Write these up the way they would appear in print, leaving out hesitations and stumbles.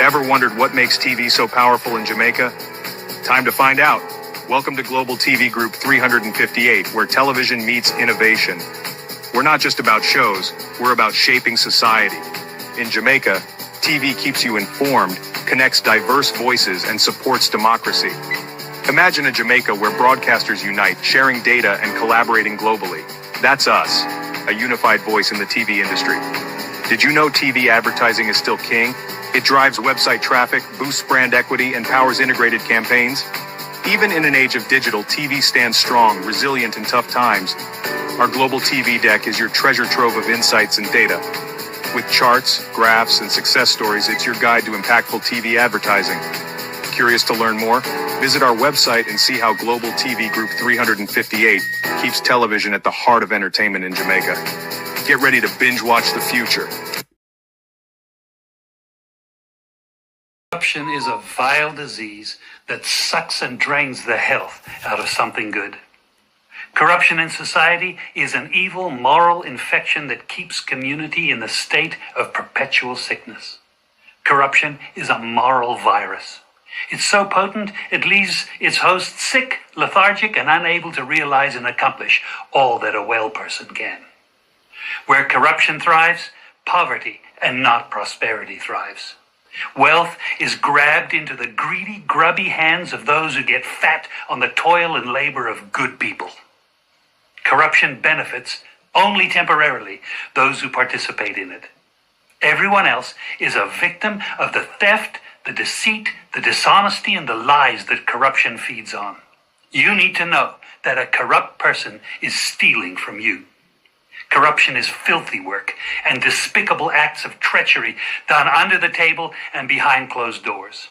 Ever wondered what makes TV so powerful in Jamaica? Time to find out. Welcome to Global TV Group 358, where television meets innovation. We're not just about shows, we're about shaping society. In Jamaica, TV keeps you informed, connects diverse voices, and supports democracy. Imagine a Jamaica where broadcasters unite, sharing data and collaborating globally. That's us, a unified voice in the TV industry. Did you know TV advertising is still king? It drives website traffic, boosts brand equity, and powers integrated campaigns. Even in an age of digital, TV stands strong, resilient in tough times. Our global TV deck is your treasure trove of insights and data. With charts, graphs, and success stories, it's your guide to impactful TV advertising. Curious to learn more? Visit our website and see how Global TV Group 358 keeps television at the heart of entertainment in Jamaica. Get ready to binge watch the future. Corruption is a vile disease that sucks and drains the health out of something good. Corruption in society is an evil moral infection that keeps community in the state of perpetual sickness. Corruption is a moral virus. It's so potent, it leaves its host sick, lethargic, and unable to realize and accomplish all that a well person can. Where corruption thrives, poverty and not prosperity thrives. Wealth is grabbed into the greedy, grubby hands of those who get fat on the toil and labor of good people. Corruption benefits, only temporarily, those who participate in it. Everyone else is a victim of the theft, the deceit, the dishonesty, and the lies that corruption feeds on. You need to know that a corrupt person is stealing from you. Corruption is filthy work and despicable acts of treachery done under the table and behind closed doors.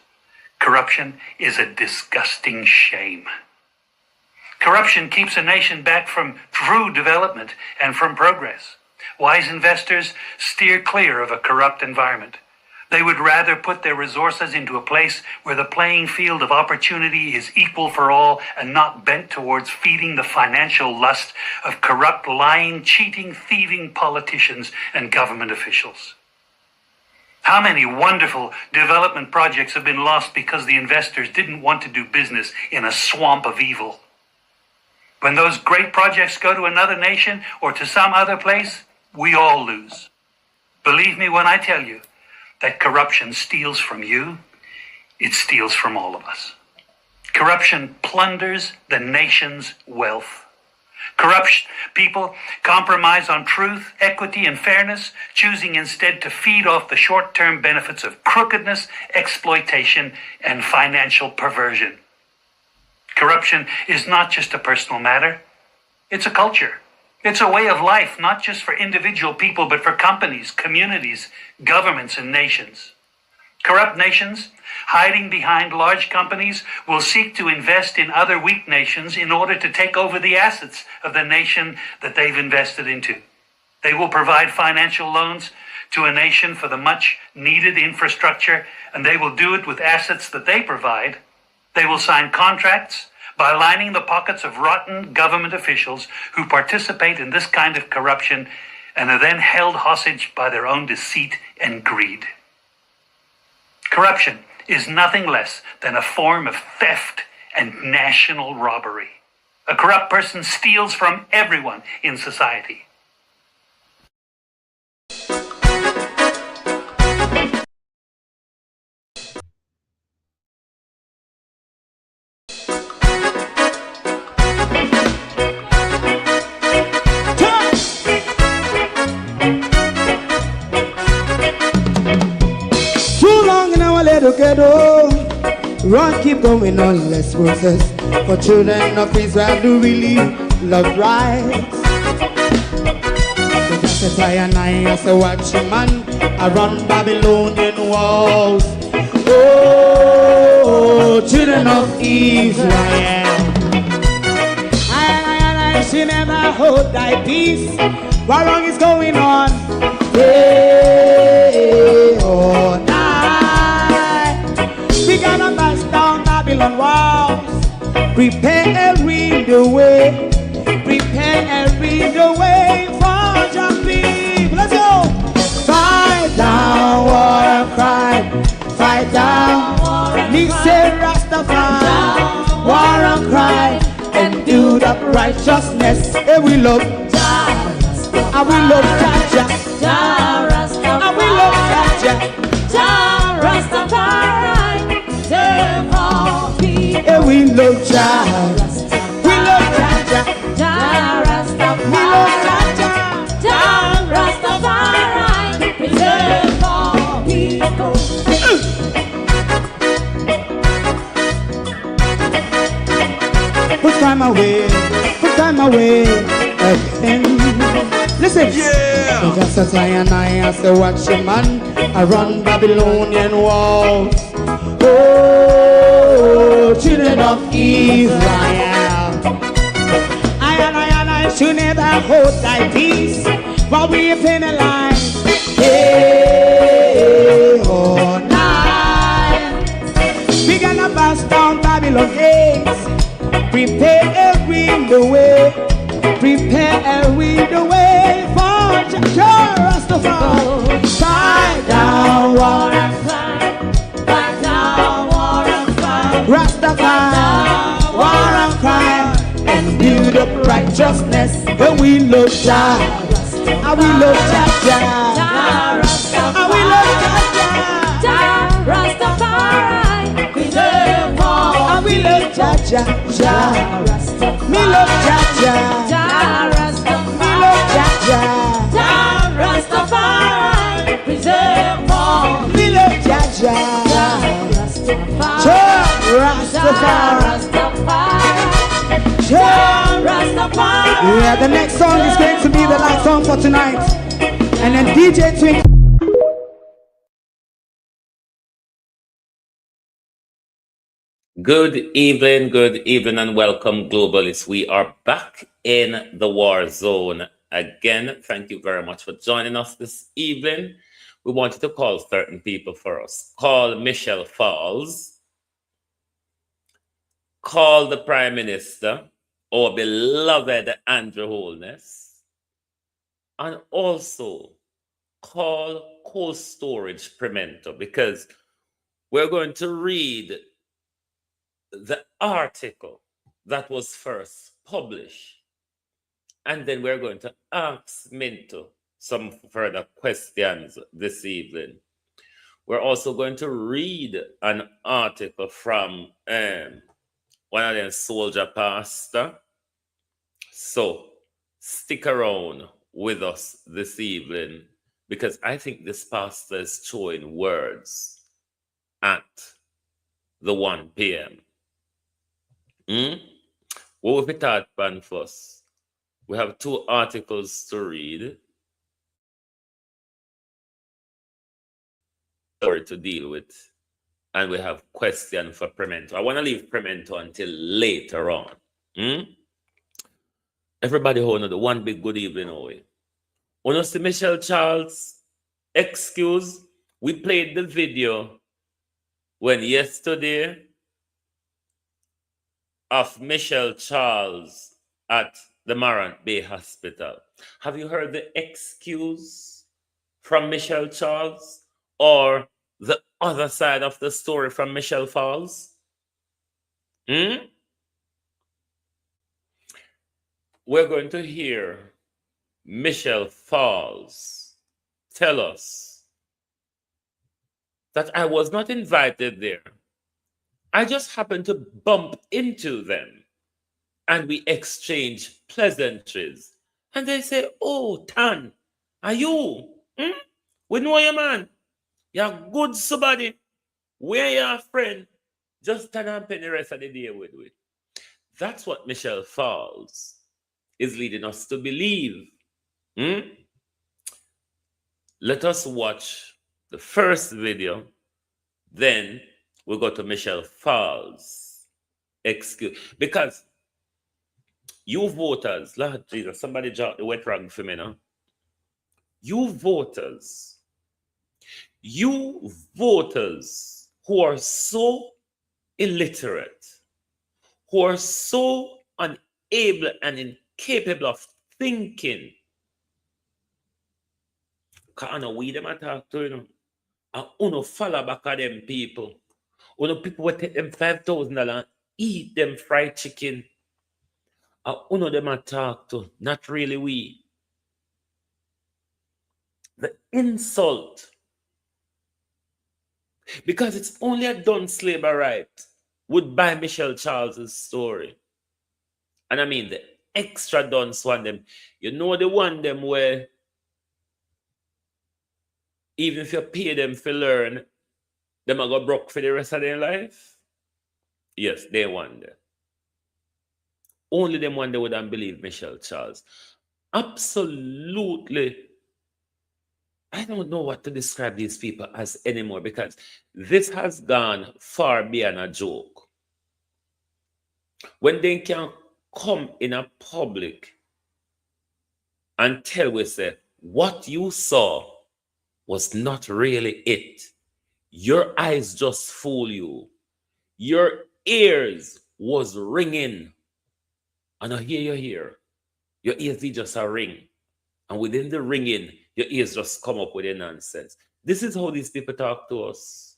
Corruption is a disgusting shame. Corruption keeps a nation back from true development and from progress. Wise investors steer clear of a corrupt environment. They would rather put their resources into a place where the playing field of opportunity is equal for all and not bent towards feeding the financial lust of corrupt, lying, cheating, thieving politicians and government officials. How many wonderful development projects have been lost because the investors didn't want to do business in a swamp of evil? When those great projects go to another nation or to some other place, we all lose. Believe me when I tell you that corruption steals from you, it steals from all of us. Corruption plunders the nation's wealth. Corrupt people compromise on truth, equity, and fairness, choosing instead to feed off the short-term benefits of crookedness, exploitation, and financial perversion. Corruption is not just a personal matter, it's a culture. It's a way of life, not just for individual people, but for companies, communities, governments, and nations. Corrupt nations, hiding behind large companies, will seek to invest in other weak nations in order to take over the assets of the nation that they've invested into. They will provide financial loans to a nation for the much-needed infrastructure, and they will do it with assets that they provide. They will sign contracts by lining the pockets of rotten government officials who participate in this kind of corruption and are then held hostage by their own deceit and greed. Corruption is nothing less than a form of theft and national robbery. A corrupt person steals from everyone in society. Ghetto, run, keep going on, less process. For children of Israel who really love rights. So just a and I as a watchman around Babylonian walls. Oh, children of Israel, I should never hold thy peace. What wrong is going on? Hey, oh, we gotta bust down Babylon walls. Prepare and read the way. Prepare and read the way for your people. Let's go. Fight down war of crime. Fight say Rastafari, war and cry, and do the righteousness. Hey, we love Jah, and we love Jah, Jah Rastafari, and we love Jah, Jah Rastafari, save all people. Hey, we love Jah, we love Jah, Jah Rastafari, we love Jah, Jah Rastafari, save all people. Put time away again. Listen, yeah. Just as I and I as a watchman, I run Babylonian walls. Oh, children of Israel, I should never hold thy peace, but we penalize day or night. We gonna bust down Babylon gates. Prepare a window way, prepare a window way for Jah Rastafari. Fight down war and cry, fight down war and cry, Rastafari, war and cry, and build up righteousness. And we love Jah, and we love Jah, Jah Rastafari, and we love Jah, Jah Rastafari, we love all, and we love Jah, Jah Rastafari, me love Jah, Jah Rastafari, me love Jah, Jah Rastafari, preserve all, me love Jah Rastafari, Jah Rastafari, Jah Rastafari. Yeah, the next song is going to be the last song for tonight, and then DJ Twink. Good evening, and welcome, globalists. We are back in the war zone again. Thank you very much for joining us this evening. We want you to call certain people for us. Call Michelle Falls. Call the Prime Minister, our beloved Andrew Holness. And also call Cold Storage Pimento, because we're going to read the article that was first published, and then we're going to ask Minto some further questions this evening. We're also going to read an article from one of them soldier pastor. So stick around with us this evening, because I think this pastor is showing words at the 1 p.m. What will be taught pan first? We have 2 articles to read, or to deal with, and we have question for Pimento. I want to leave Pimento until later on. Everybody hold on the one big good evening away. When you see Michelle Charles, excuse, we played the video when yesterday of Michelle Charles at the Marant Bay Hospital. Have you heard the excuse from Michelle Charles, or the other side of the story from Michelle Falls? We're going to hear Michelle Falls tell us that I was not invited there. I just happened to bump into them, and we exchanged pleasantries. And they say, "Oh, Tan, are you? We know you, man. You're good somebody. We're your friend. Just stand and spend the rest of the day with we." That's what Michelle Falls is leading us to believe. Let us watch the first video, then we'll go to Michelle Falls. Excuse, because you voters, Lord Jesus, somebody dropped the wet rag for me now. You voters who are so illiterate, who are so unable and incapable of thinking. Because I know we them attack to, and uno follow back at them people. When people will take them $5,000 and eat them fried chicken, and them I talk to, not really we. The insult. Because it's only a done slaverite would buy Michelle Charles's story. And I mean the extra dunce one them. You know the one them where even if you pay them for learn, them are go broke for the rest of their life. Yes, they wonder. Only them one they wouldn't believe Michelle Charles. Absolutely. I don't know what to describe these people as anymore because this has gone far beyond a joke. When they can come in a public and tell we say what you saw was not really it. Your eyes just fool you. Your ears was ringing. And I hear you hear. Your ears did just a ring. And within the ringing, your ears just come up with a nonsense. This is how these people talk to us.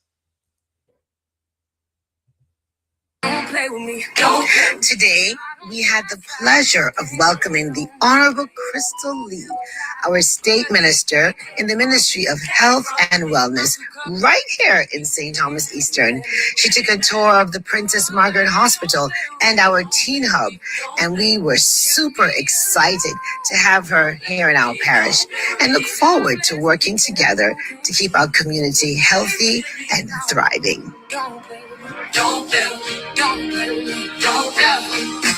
Don't play with me. Today, we had the pleasure of welcoming the Honorable Crystal Lee, our state minister in the Ministry of Health and Wellness, right here in St. Thomas Eastern. She took a tour of the Princess Margaret Hospital and our teen hub, and we were super excited to have her here in our parish and look forward to working together to keep our community healthy and thriving. Don't play with me. Don't play with me. Don't play with me. Don't play with me.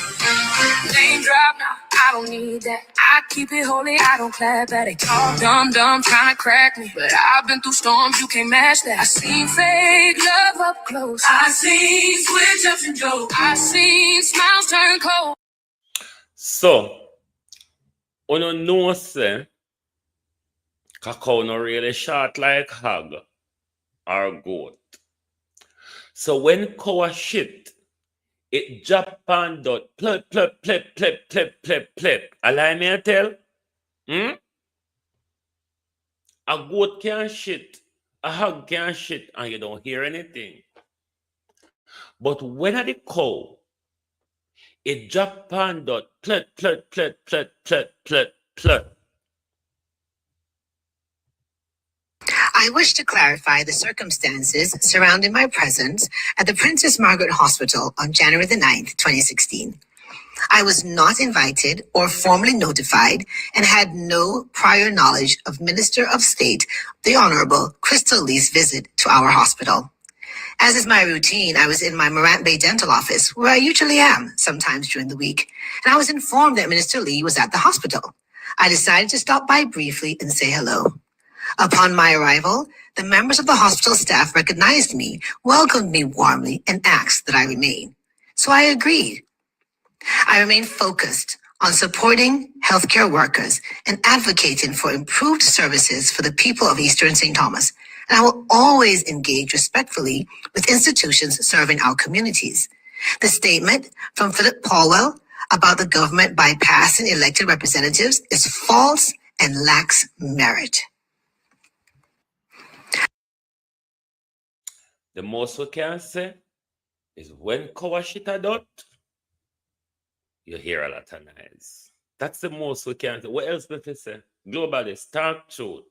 Name drop, nah, I don't need that. I keep it holy, I don't clap at it. All dumb, trying to crack me. But I've been through storms, you can't match that. I seen fake love up close. I seen switch ups and jokes. I seen smiles turn cold. So, on no say, cacao no really short like hog or goat. So when cow shit, it Japan dot plep plep plep plep plep plep plep. Allow me to tell? A goat can shit, a hog can shit, and you don't hear anything. But when at the cow, it Japan dot plep plep plep plep plep plep plep. I wish to clarify the circumstances surrounding my presence at the Princess Margaret Hospital on January the 9th, 2016. I was not invited or formally notified and had no prior knowledge of Minister of State, the Honorable Crystal Lee's visit to our hospital. As is my routine, I was in my Morant Bay dental office, where I usually am sometimes during the week, and I was informed that Minister Lee was at the hospital. I decided to stop by briefly and say hello. Upon my arrival, the members of the hospital staff recognized me, welcomed me warmly, and asked that I remain. So I agreed. I remain focused on supporting healthcare workers and advocating for improved services for the people of Eastern St. Thomas. And I will always engage respectfully with institutions serving our communities. The statement from Philip Paulwell about the government bypassing elected representatives is false and lacks merit. The most we can say is when cow shit a dot, you hear a lot of noise. That's the most we can say. What else me fi say? Globalist, talk truth.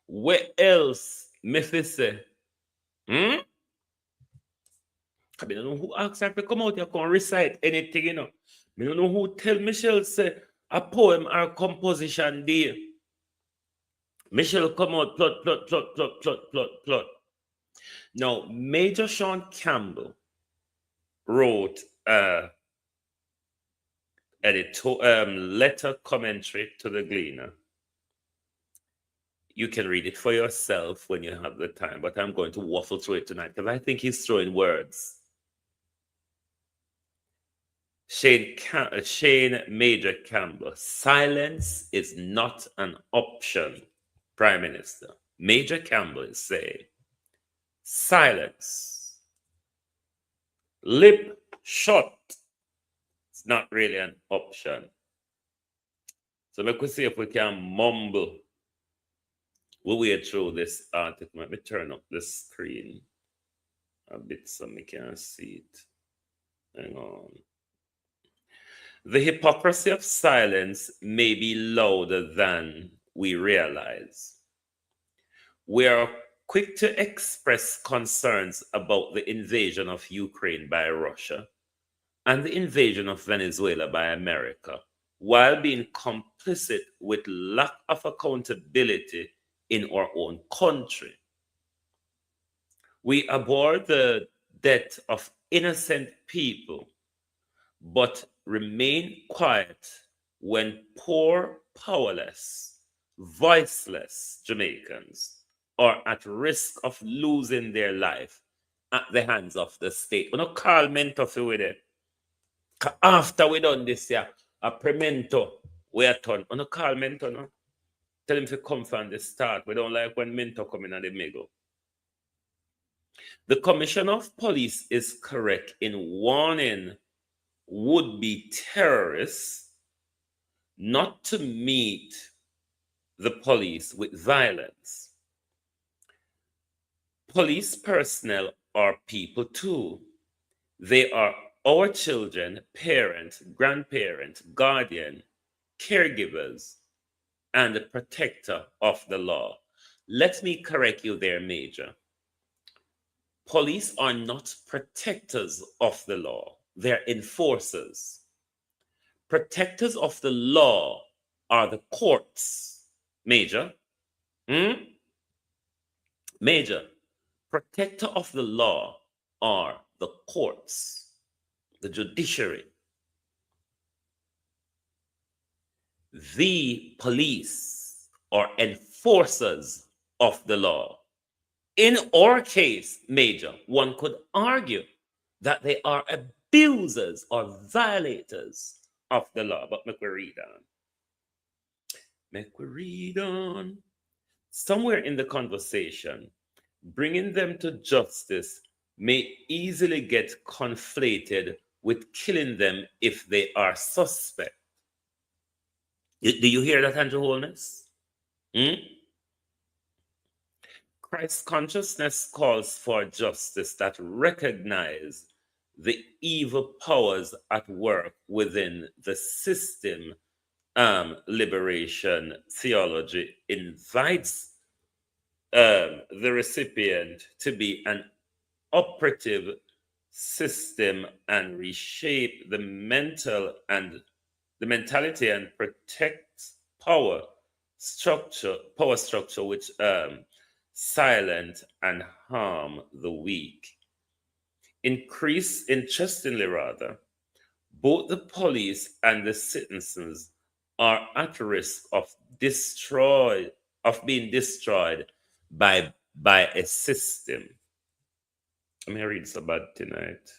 What else me fi say? I don't know who asked her to come out here and recite anything, you know. I don't know who tell Michelle say a poem or composition day. Michelle come out, plot. Now, Major Sean Campbell wrote a letter commentary to the Gleaner. You can read it for yourself when you have the time, but I'm going to waffle through it tonight because I think he's throwing words. Shane Major Campbell, silence is not an option, Prime Minister. Major Campbell is saying, silence, lip shut, it's not really an option. So let me see if we can mumble. We'll wait through this article. Let me turn up the screen a bit so we can see it. Hang on. The hypocrisy of silence may be louder than we realize. We are quick to express concerns about the invasion of Ukraine by Russia and the invasion of Venezuela by America, while being complicit with lack of accountability in our own country. We abhor the death of innocent people, but remain quiet when poor, powerless, voiceless Jamaicans are at risk of losing their life at the hands of the state. We don't call mentor with it. After we done this, yeah, a premento, we are done. We don't call mentor, no. Tell him to come from the start. We don't like when mentor come in and they may go. The Commissioner of Police is correct in warning would-be terrorists not to meet the police with violence. Police personnel are people too. They are our children, parents, grandparents, guardian, caregivers, and the protector of the law. Let me correct you there, Major. Police are not protectors of the law. They're enforcers. Protectors of the law are the courts, Major. Major, protector of the law are the courts, the judiciary. The police are enforcers of the law. In our case, Major, one could argue that they are abusers or violators of the law. But make we read on. Make we read on. Somewhere in the conversation, bringing them to justice may easily get conflated with killing them if they are suspect. Do you hear that, Andrew Holness? Christ consciousness calls for justice that recognize the evil powers at work within the system. Liberation theology invites the recipient to be an operative system and reshape the mentality and protect power structure which silent and harm the weak. Interestingly, both the police and the citizens are at risk of being destroyed by a system. Let me read so bad tonight.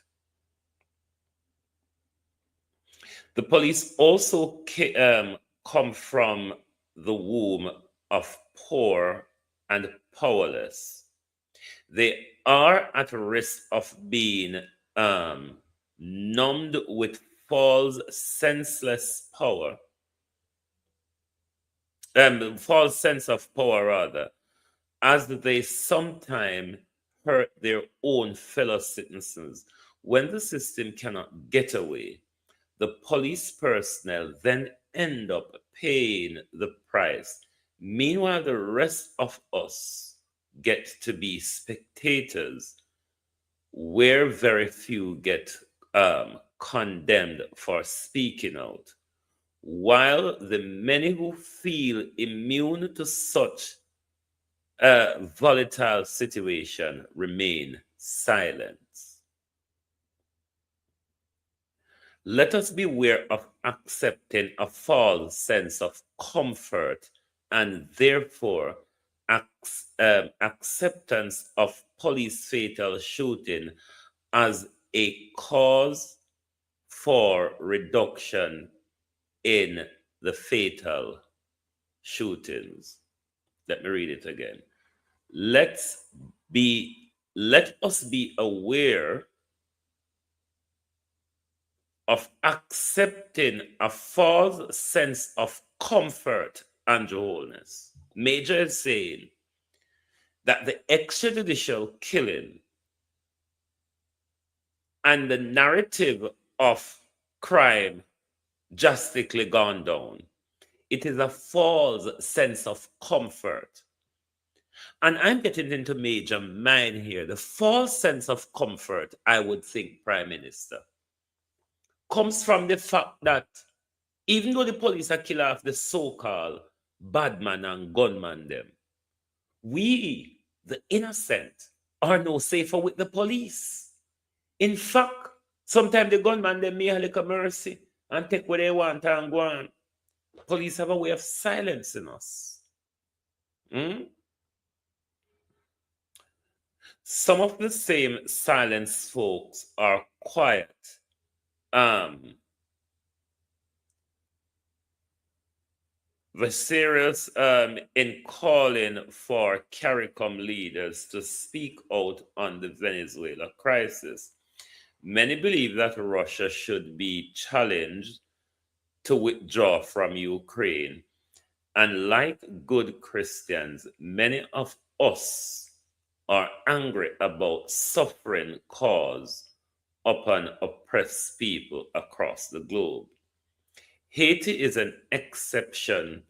The police also come from the womb of poor and powerless. They are at risk of being numbed with false, senseless power. False sense of power, rather, as they sometimes hurt their own fellow citizens. When the system cannot get away, the police personnel then end up paying the price. Meanwhile, the rest of us get to be spectators, where very few get condemned for speaking out, while the many who feel immune to such a volatile situation remain silent. Let us beware of accepting a false sense of comfort and therefore acceptance of police fatal shooting as a cause for reduction in the fatal shootings. Let me read it again. Let us be aware of accepting a false sense of comfort and wholeness. Major is saying that the extrajudicial killing and the narrative of crime drastically gone down. It is a false sense of comfort. And I'm getting into major mine here. The false sense of comfort, I would think, Prime Minister, comes from the fact that even though the police are killing off the so-called badman and gunman them, we, the innocent, are no safer with the police. In fact, sometimes the gunman them may have like a mercy and take what they want and go on. Police have a way of silencing us. Hmm? Some of the same silenced folks are quiet. We're serious in calling for CARICOM leaders to speak out on the Venezuela crisis. Many believe that Russia should be challenged to withdraw from Ukraine. And like good Christians, many of us are angry about suffering caused upon oppressed people across the globe. Haiti is an exception,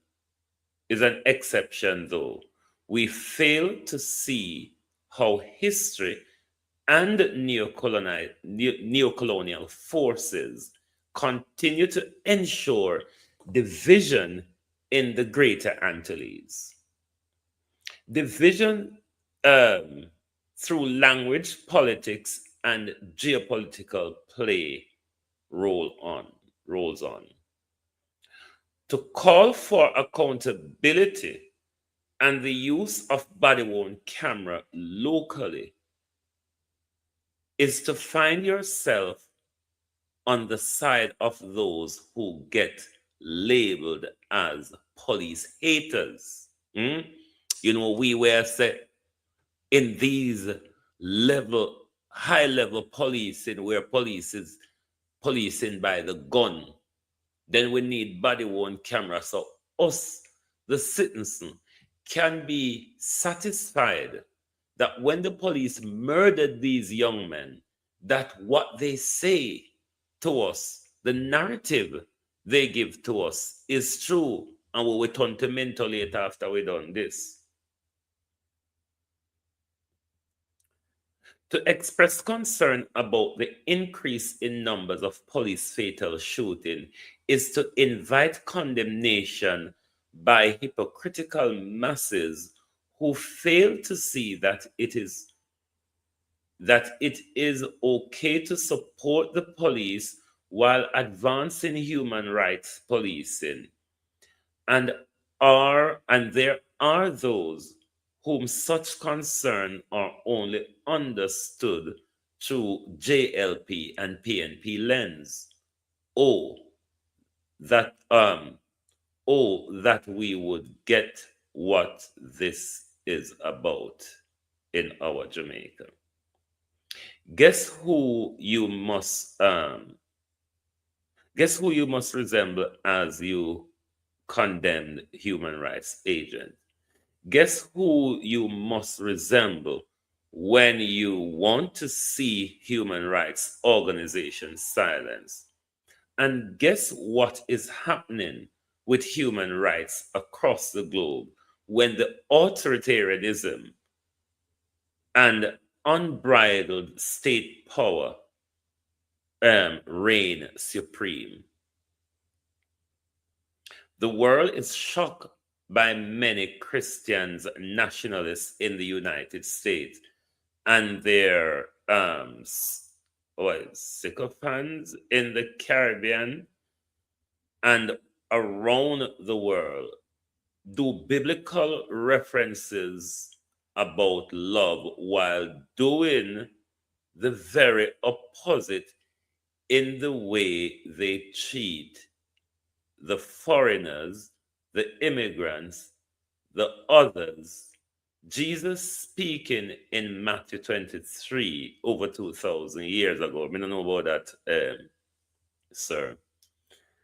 though. We fail to see how history and neocolonial forces continue to ensure division in the Greater Antilles. Division through language, politics, and geopolitical play rolls on. To call for accountability and the use of body-worn camera locally is to find yourself on the side of those who get labeled as police haters. You know, we were set in these high level policing where police is policing by the gun. Then we need body worn camera so us, the citizen, can be satisfied that when the police murdered these young men, that what they say to us, the narrative they give to us is true, and we will turn to mental later after we done this. To express concern about the increase in numbers of police fatal shooting is to invite condemnation by hypocritical masses who fail to see that it is okay to support the police while advancing human rights policing. And there are those whom such concern are only understood through JLP and PNP lens. That we would get what this is about in our Jamaica. Guess who you must resemble as you condemned human rights agent? Guess who you must resemble when you want to see human rights organizations silenced? And guess what is happening with human rights across the globe when the authoritarianism and unbridled state power reign supreme? The world is shocked by many Christians nationalists in the United States and their sycophants in the Caribbean and around the world do biblical references about love while doing the very opposite in the way they treat the foreigners, the immigrants, the others. Jesus speaking in Matthew 23 over 2,000 years ago. I don't know about that, sir.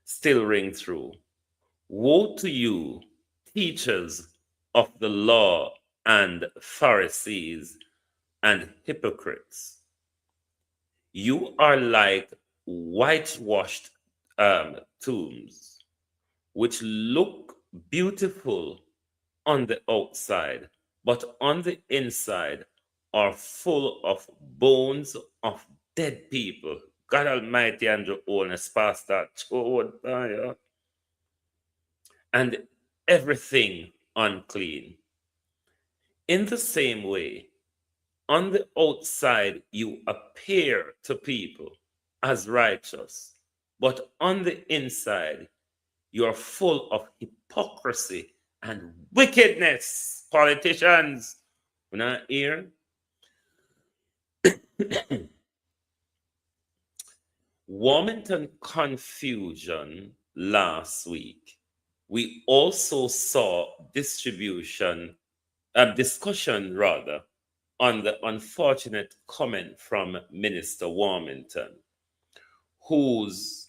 Still ring through. Woe to you, teachers of the law and Pharisees and hypocrites. You are like whitewashed tombs, which look beautiful on the outside, but on the inside are full of bones of dead people. God Almighty, Andrew Holness, Pastor Chode, and everything unclean. In the same way, on the outside you appear to people as righteous, but on the inside you are full of hypocrisy and wickedness. Politicians, when I hear Warmington confusion last week, we also saw discussion rather, on the unfortunate comment from Minister Warmington, whose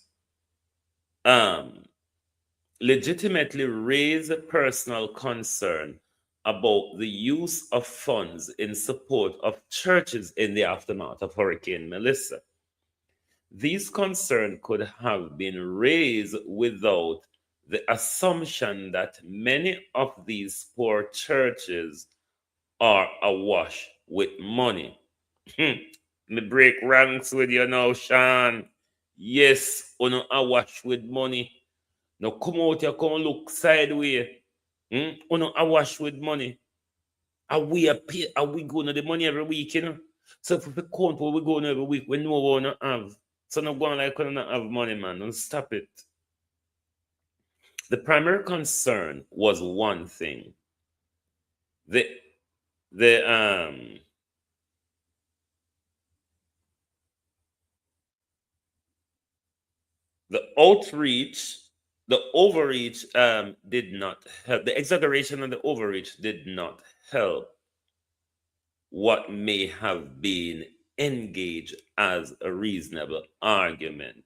legitimately raised a personal concern about the use of funds in support of churches in the aftermath of Hurricane Melissa. These concerns could have been raised without the assumption that many of these poor churches are awash with money. Me break ranks with you now, Sean. Yes, uno awash with money. Now come out here, come look sideways. Uno awash with money. Are we going to the money every week, you know? So if we count what we going every week, we know what we don't have. So no going like we don't have money, man. Don't stop it. The primary concern was one thing. The outreach, the overreach did not help. The exaggeration and the overreach did not help what may have been engaged as a reasonable argument.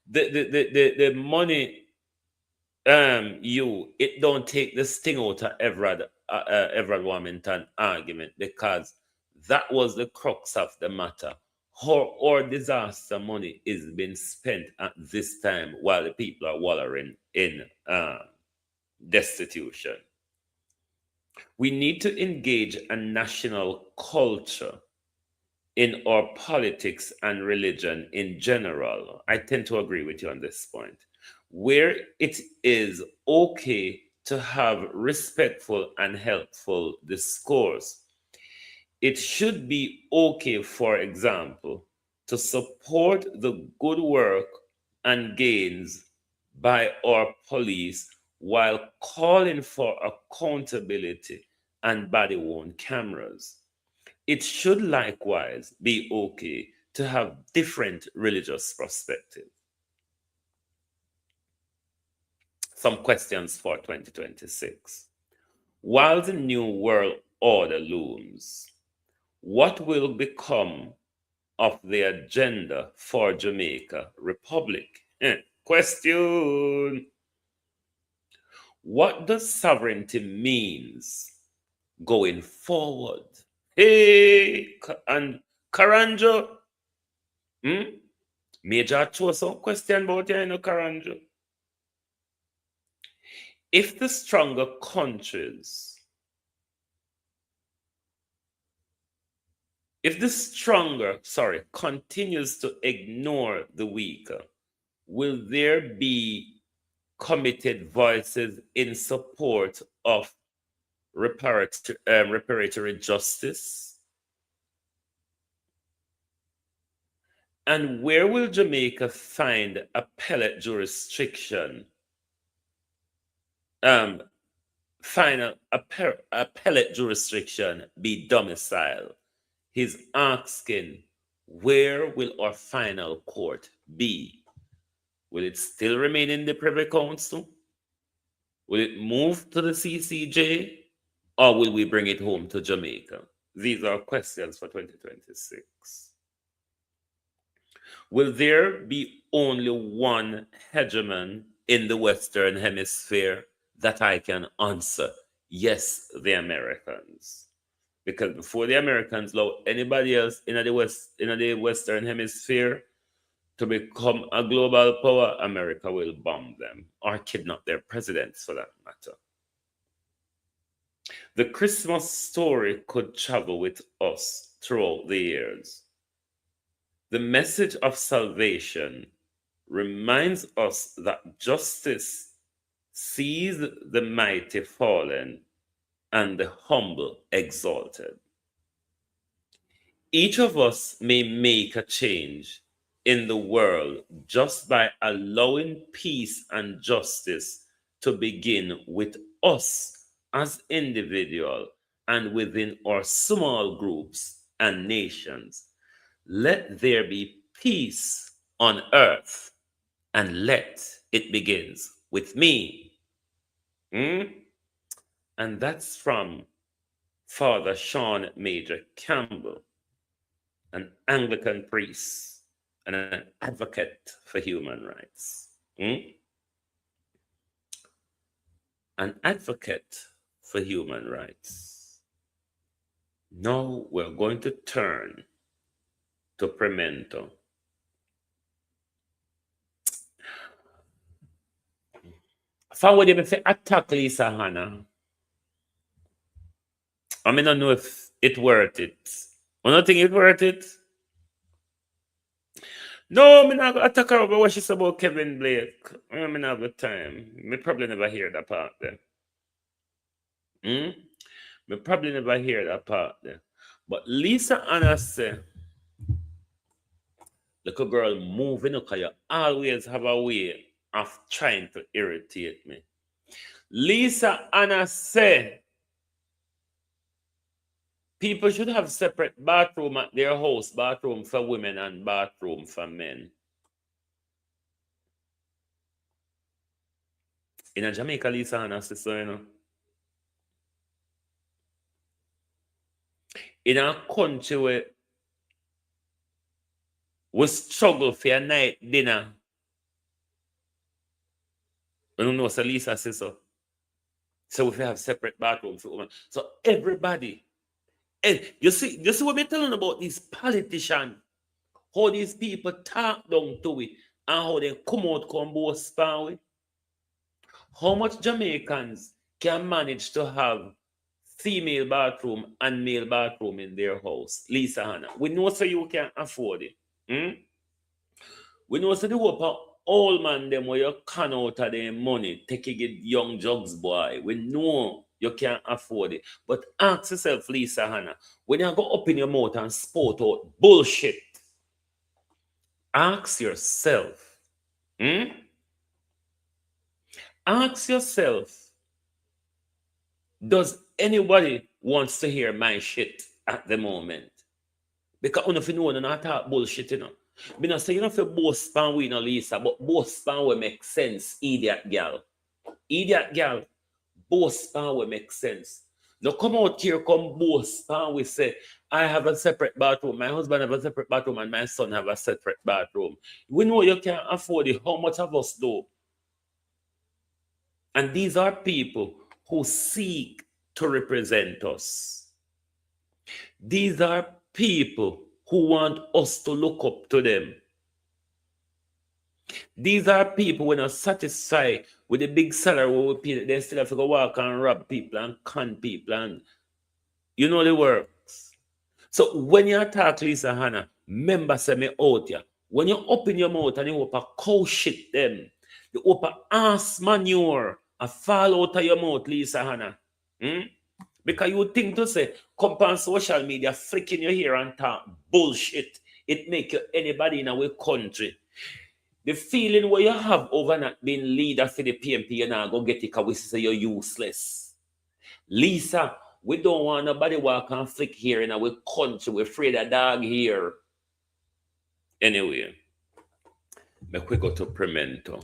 The money it don't take the sting out of Everard Warmington argument, because that was the crux of the matter. Our disaster money is being spent at this time while the people are wallowing in destitution. We need to engage a national culture in our politics and religion in general. I tend to agree with you on this point, where it is okay to have respectful and helpful discourse. It should be okay, for example, to support the good work and gains by our police while calling for accountability and body worn cameras. It should likewise be okay to have different religious perspectives. Some questions for 2026. While the new world order looms, what will become of the agenda for Jamaica Republic? Question. What does sovereignty means going forward? Hey, and Karanjo, Major chose some question about you, Karanjo. If the stronger countries, continues to ignore the weaker, will there be committed voices in support of reparatory justice? And where will Jamaica find appellate jurisdiction? Appellate jurisdiction be domicile? He's asking, where will our final court be? Will it still remain in the Privy Council? Will it move to the CCJ? Or will we bring it home to Jamaica? These are questions for 2026. Will there be only one hegemon in the Western Hemisphere? That I can answer. Yes, the Americans. Because before the Americans allow anybody else in the Western Hemisphere to become a global power, America will bomb them or kidnap their presidents for that matter. The Christmas story could travel with us throughout the years. The message of salvation reminds us that justice sees the mighty fallen and the humble exalted. Each of us may make a change in the world just by allowing peace and justice to begin with us as individuals and within our small groups and nations. Let there be peace on earth, and let it begins with me. And that's from Father Sean Major Campbell, an Anglican priest and an advocate for human rights. An advocate for human rights. Now we're going to turn to Premento. If I would even say attack Lisa Hannah, I mean, I don't know if it worth it. I don't think it worth it. No, I'm not going to attack her over what she said about Kevin Blake. I'm not have the time. Me probably never hear that part there. Me probably never hear that part there. But Lisa Anna said, little girl, moving because you always have a way of trying to irritate me. Lisa Anna said, people should have separate bathroom at their house, bathroom for women and bathroom for men. In a Jamaica, Lisa Anna said so, you know. In a country where we struggle for a night dinner, I don't know, so Lisa says so. So we have separate bathrooms for women. So everybody, and you see what we're telling about these politicians, how these people talk down to it, and how they come out, come boast with. How much Jamaicans can manage to have female bathroom and male bathroom in their house? Lisa Hannah, we know so you can afford it. We know so the hope of all man them where you can out of their money, taking it young jugs boy. We know you can't afford it. But ask yourself, Lisa Hannah, when you go up in your mouth and spout out bullshit, ask yourself, ask yourself, does anybody wants to hear my shit at the moment? Because if you know, you not talk bullshit, you know. Me not say you don't feel both span we no Lisa, but both span will make sense, idiot girl. Idiot girl, both span will make sense. Now come out here, come both span we say, I have a separate bathroom, my husband have a separate bathroom, and my son have a separate bathroom. We know you can't afford it. How much of us do? And these are people who seek to represent us. These are people who want us to look up to them. These are people who are not satisfied with the big salary we pay. They still have to go walk and rob people and con people, and you know the works. So when you attack Lisa Hannah, remember say me out here. When you open your mouth and you open cow shit them, you open ass manure and fall out of your mouth, Lisa Hannah. Because you think to say, come on social media, flicking your hair and talk bullshit. It make you anybody in our country. The feeling where you have over not being leader for the PMP, you now go get it because we say you're useless. Lisa, we don't want nobody walk and flick here in our country. We're afraid of dog here. Anyway, make we go to Premento.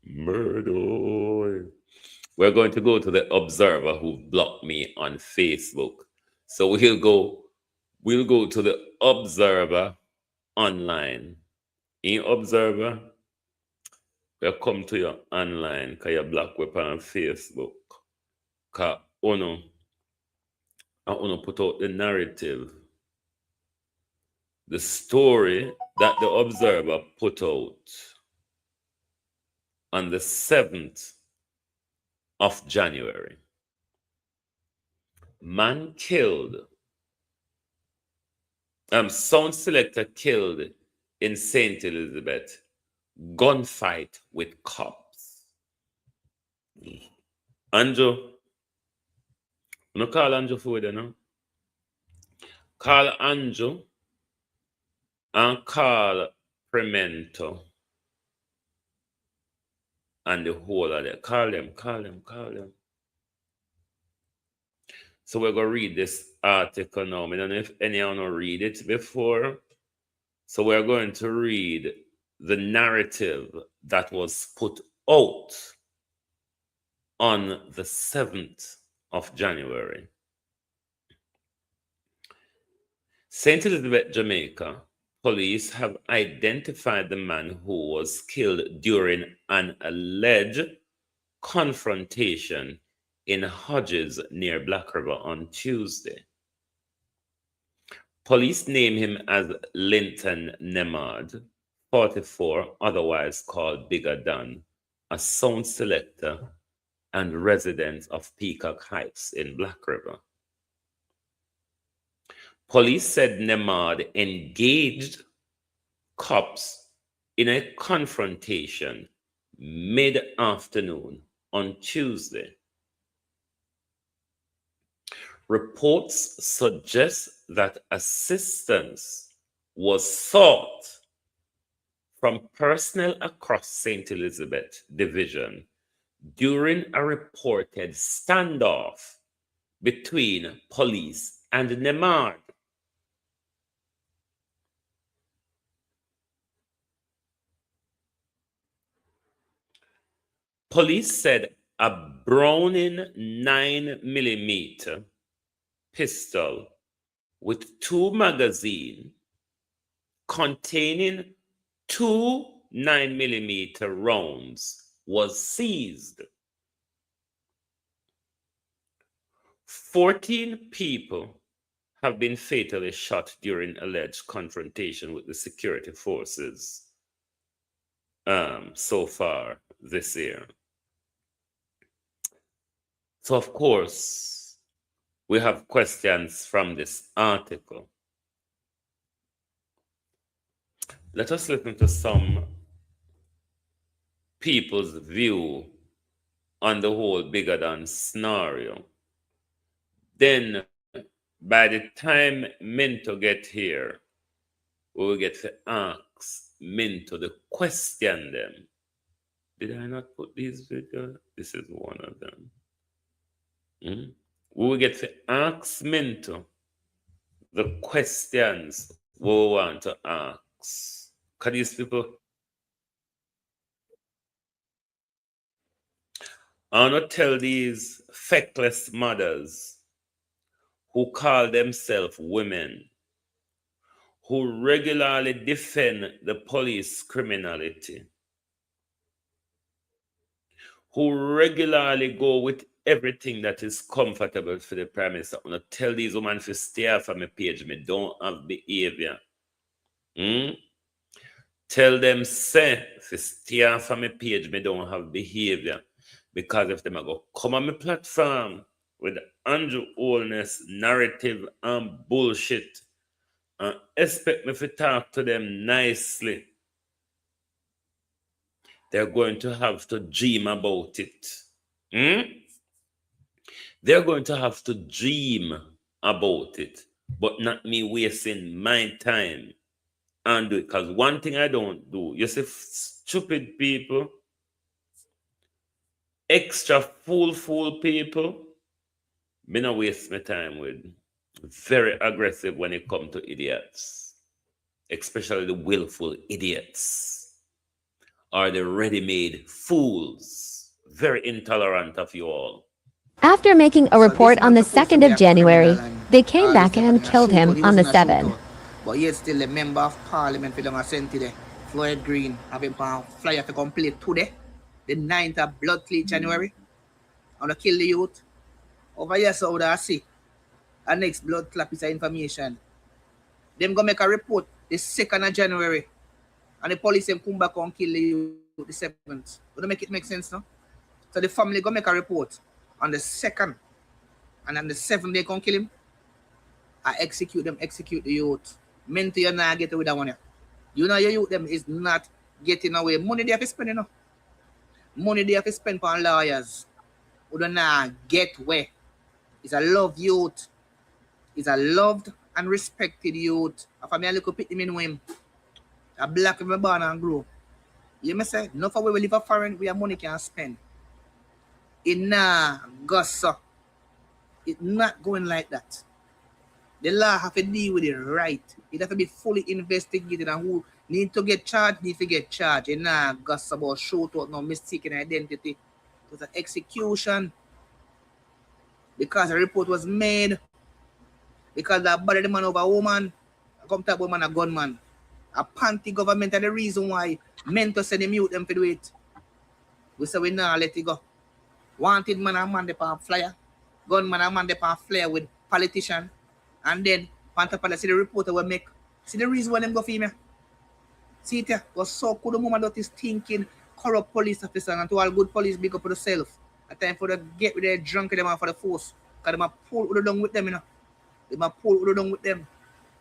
Murder. We're going to go to the Observer who blocked me on Facebook. So we'll go to the Observer online. In Observer, we'll come to your online because you're blocked with on Facebook. Because Uno put out the narrative, the story that the Observer put out on the 7th of January. Man killed, sound selector killed in St. Elizabeth, gunfight with cops. Andrew, no call Andrew for you, no? Call Andrew and call Premento and the whole of them. Call them. So we're going to read this article now. I don't know if anyone will read it before. So we're going to read the narrative that was put out on the 7th of January. St. Elizabeth, Jamaica, police have identified the man who was killed during an alleged confrontation in Hodges near Black River on Tuesday. Police name him as Linton Nemard, 44, otherwise called Bigger Dan, a sound selector and resident of Peacock Heights in Black River. Police said Nemard engaged cops in a confrontation mid-afternoon on Tuesday. Reports suggest that assistance was sought from personnel across St. Elizabeth Division during a reported standoff between police and Nemard. Police said a Browning 9mm pistol with 2 magazines containing 2 9mm rounds was seized. 14 people have been fatally shot during alleged confrontation with the security forces so far this year. So, of course, we have questions from this article. Let us listen to some people's view on the whole Bigger Dan scenario. Then, by the time Minto get here, we will get to ask Minto the question them. Did I not put these videos? This is one of them. We will get to ask Minto the questions we want to ask. Because these people, I want to tell these feckless mothers who call themselves women, who regularly defend the police criminality, who regularly go with everything that is comfortable for the Prime Minister. I'm going to tell these women to stay off of my page. Me don't have behavior. Tell them, say, to stay off of my page. Me don't have behavior. Because if they go come on my platform with Andrew Holness narrative and bullshit and expect me to talk to them nicely, they're going to have to dream about it. They're going to have to dream about it, but not me wasting my time and do it. Because one thing I don't do, you see, stupid people, extra fool people, me not waste my time with. Very aggressive when it comes to idiots, especially the willful idiots or the ready-made fools. Very intolerant of you all. After making a report on the 2nd of January, they came back and killed him on the 7th. But yet still a member of parliament for the sent today. Floyd Green having a flyer to complete today, the 9th of blood clean January. I want to kill the youth. Over here, so I see. And next blood clot piece of information. Them go make a report the 2nd of January. And the police them come back and kill you the 7th. Would that make it make sense, no? So the family go make a report on the 2nd. And on the 7th they come kill him. I execute the youth. Men to you not get away with that one. You know your youth them is not getting away. Money they have to spend, you know. Money they have to spend on lawyers. Who do not get where. It's a loved youth. It's a loved and respected youth. If I may look up at him in him. A black of a born and grow. You may say, no for we live a foreign, we have money can spend. It nah gossip. It's not going like that. The law have to deal with it right. It have to be fully investigated, and who need to get charged, need to get charged. It nah gossip about shoot out no mistaken identity. It was an execution. Because a report was made. Because that body the man over a woman. Come to a woman a gunman. A panty government and the reason why men to send them mute them to do it. We say we now let it go. Wanted man and man they pan flyer. Gunman and man they pan flyer with politician. And then Pantapala see the reporter will make. See the reason why them go for him. See it here. Was so cool the moment that is thinking corrupt police officer and to all good police big up for themselves. A time for the get with their drunk them for the force. Because them a pull with down with them, you know. Them a pull with down with them.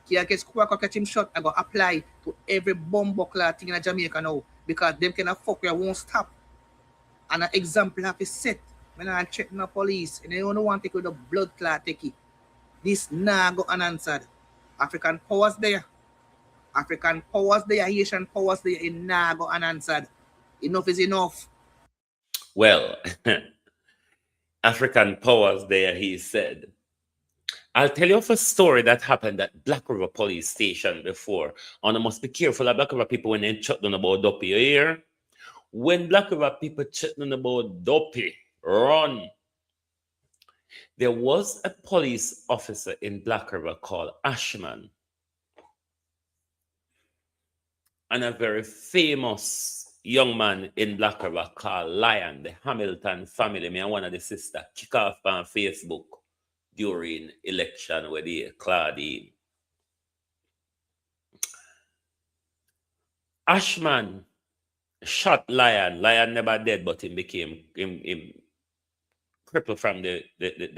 He gets quack or catch him shot. I go apply to every bomb buckler thing in Jamaica now. Because them kind of fuck where won't stop. And an example have to set. When I check the police and they don't want to take with the blood clot take it. This nah go unanswered. African powers there. African powers there, Haitian powers there, it nah go unanswered. Enough is enough. Well, African powers there, he said. I'll tell you of a story that happened at Black River Police Station before. And I must be careful of Black River people when they chat down about Duppy. You hear? When Black River people chat down about Duppy, run. There was a police officer in Black River called Ashman. And a very famous young man in Black River called Lion, the Hamilton family. Me and one of the sisters kick off on Facebook during election with the Claudine. Ashman shot Lion. Lion never dead, but him became him crippled from the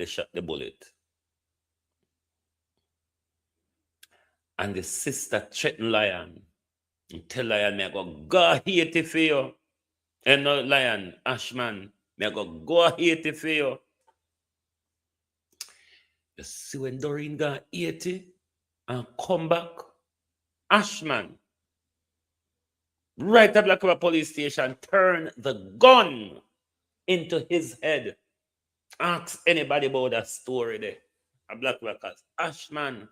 shot, the bullet. And the sister threatened Lion and tell Lion, me I go Haiti for you. And no Lion, Ashman, me I go Haiti for you. You see when Doreen go Haiti and come back, Ashman, right at Black River Police Station, turn the gun into his head. Ask anybody about that story there. A Black River Ashman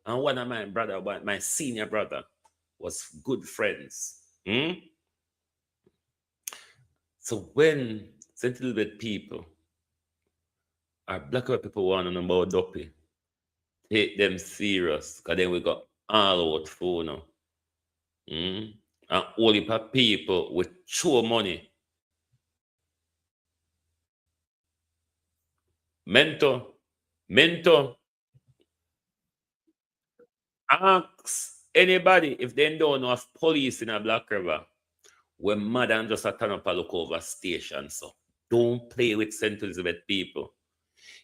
and one of my brother, my senior brother, was good friends. So when St. Elizabeth people, our Black River people want to know about Duppy, take them serious, because then we got all out for now. And only for people with show money. Mentor, ask anybody if they don't know of police in a Black River. We're mad and just a turn up a look over station. So don't play with St. Elizabeth people.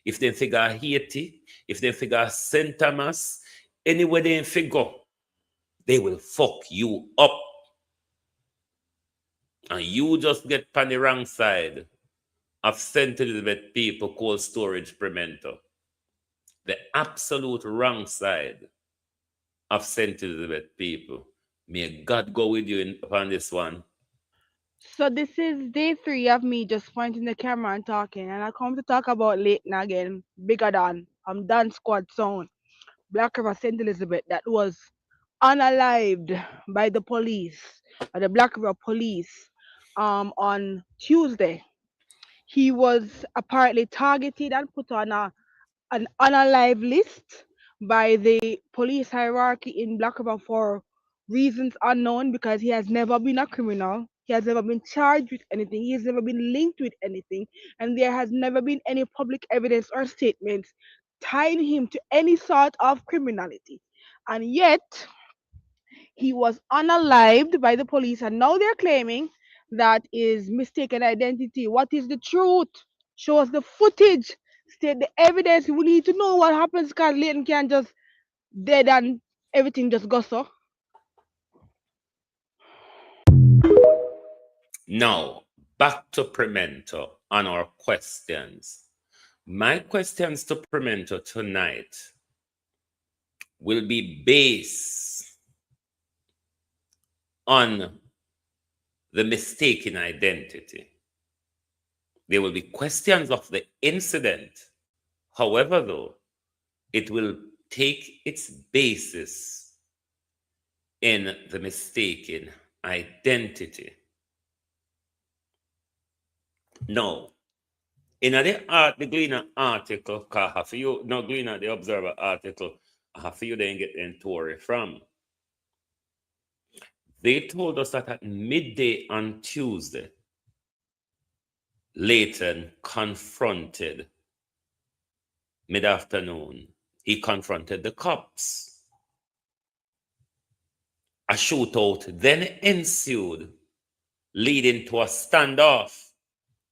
If they figure Haiti, if they figure St. Thomas, anywhere they figure, they will fuck you up. And you just get on the wrong side of St. Elizabeth people cold storage Premento. The absolute wrong side of St. Elizabeth people. May God go with you on this one. So this is day 3 of me just pointing the camera and talking, and I come to talk about Leighton again, bigger than Dan Squad Sound, Black River St. Elizabeth, that was unalived by the police, by the Black River police, on Tuesday. He was apparently targeted and put on an unalive list by the police hierarchy in Black River for reasons unknown, because he has never been a criminal. He has never been charged with anything. He has never been linked with anything. And there has never been any public evidence or statements tying him to any sort of criminality. And yet, he was unalived by the police, and now they're claiming that is mistaken identity. What is the truth? Show us the footage, state the evidence. We need to know what happens because Leighton can't just dead and everything just goes so. Now, back to Premento on our questions. My questions to Premento tonight will be based on the mistaken identity. There will be questions of the incident. However, though, it will take its basis in the mistaken identity. Now, in the Gleaner article, Gleaner, the Observer article, half of you didn't get the story from. They told us that at midday on Tuesday, Leighton confronted, mid-afternoon, he confronted the cops. A shootout then ensued, leading to a standoff.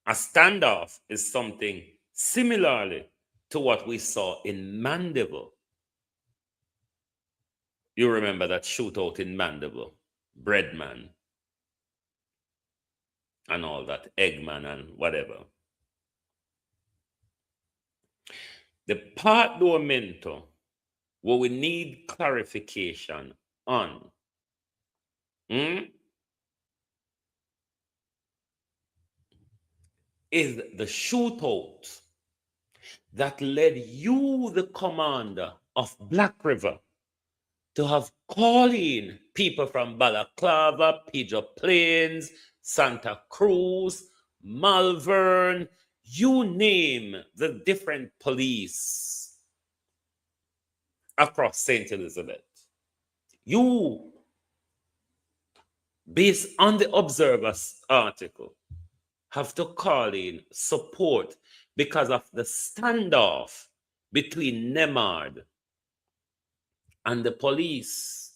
A standoff is something similarly to what we saw in Mandeville. You remember that shootout in Mandeville, Breadman, and all that, Eggman and whatever. The part Mento, what we need clarification on, is the shootout that led you, the commander of Black River, to have called in people from Balaclava, Pigeon Plains, Santa Cruz, Malvern, you name the different police across St. Elizabeth. You, based on the Observer's article, have to call in support because of the standoff between Nemard and the police.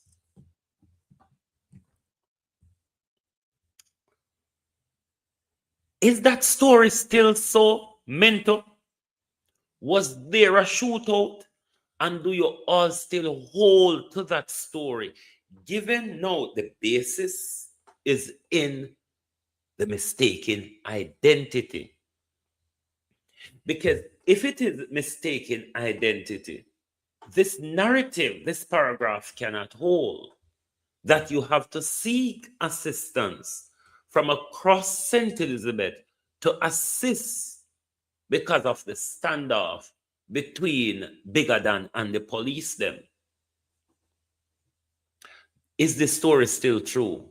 Is that story still so mental? Was there a shootout? And do you all still hold to that story? Given now the basis is in the mistaken identity. Because if it is mistaken identity, this narrative, this paragraph cannot hold. That you have to seek assistance from across St. Elizabeth to assist because of the standoff between Bigger Than and the police them. Is the story still true?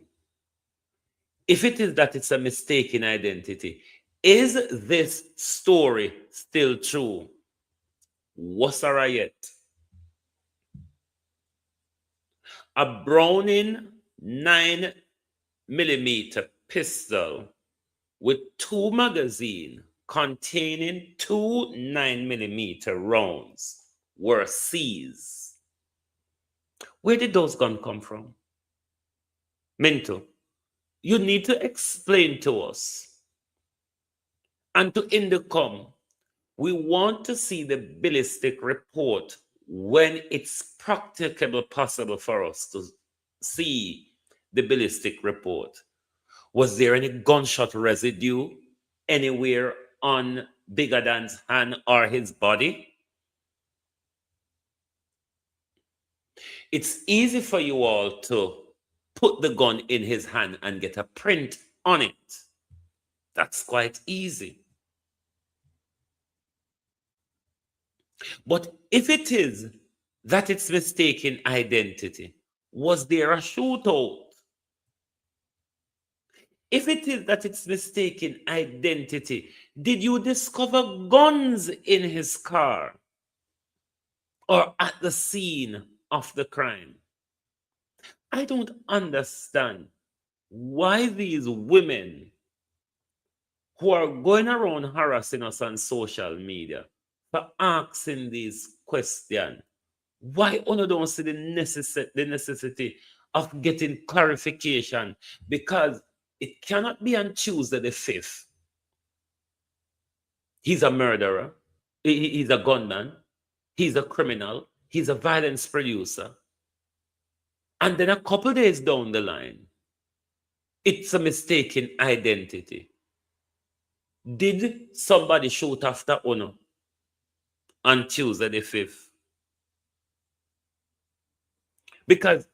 If it is that it's a mistaken identity, is this story still true? What's a riot? A Browning 9mm pistol with 2 magazines containing 2 9mm rounds were seized. Where did those guns come from? Minto, you need to explain to us. And to Indicom, we want to see the ballistic report when it's practicable possible for us to see the ballistic report. Was there any gunshot residue anywhere on Bigger Than's hand or his body? It's easy for you all to put the gun in his hand and get a print on it. That's quite easy. But if it is that it's mistaken identity, was there a shootout? If it is that it's mistaken identity, did you discover guns in his car or at the scene of the crime? I don't understand why these women who are going around harassing us on social media for asking these questions, why you don't see the necessity of getting clarification? Because it cannot be on Tuesday the 5th. He's a murderer. He's a gunman. He's a criminal. He's a violence producer. And then a couple days down the line, it's a mistaken identity. Did somebody shoot after Uno on Tuesday the 5th? Because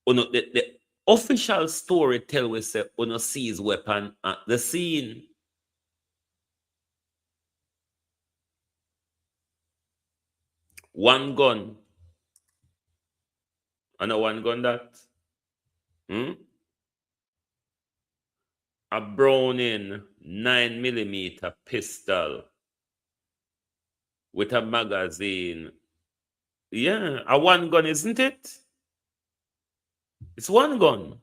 Uno, the official story tell us that Uno sees weapon at the scene. One gun. And a one gun that? A Browning 9mm pistol with a magazine. Yeah, a one gun, isn't it? It's one gun.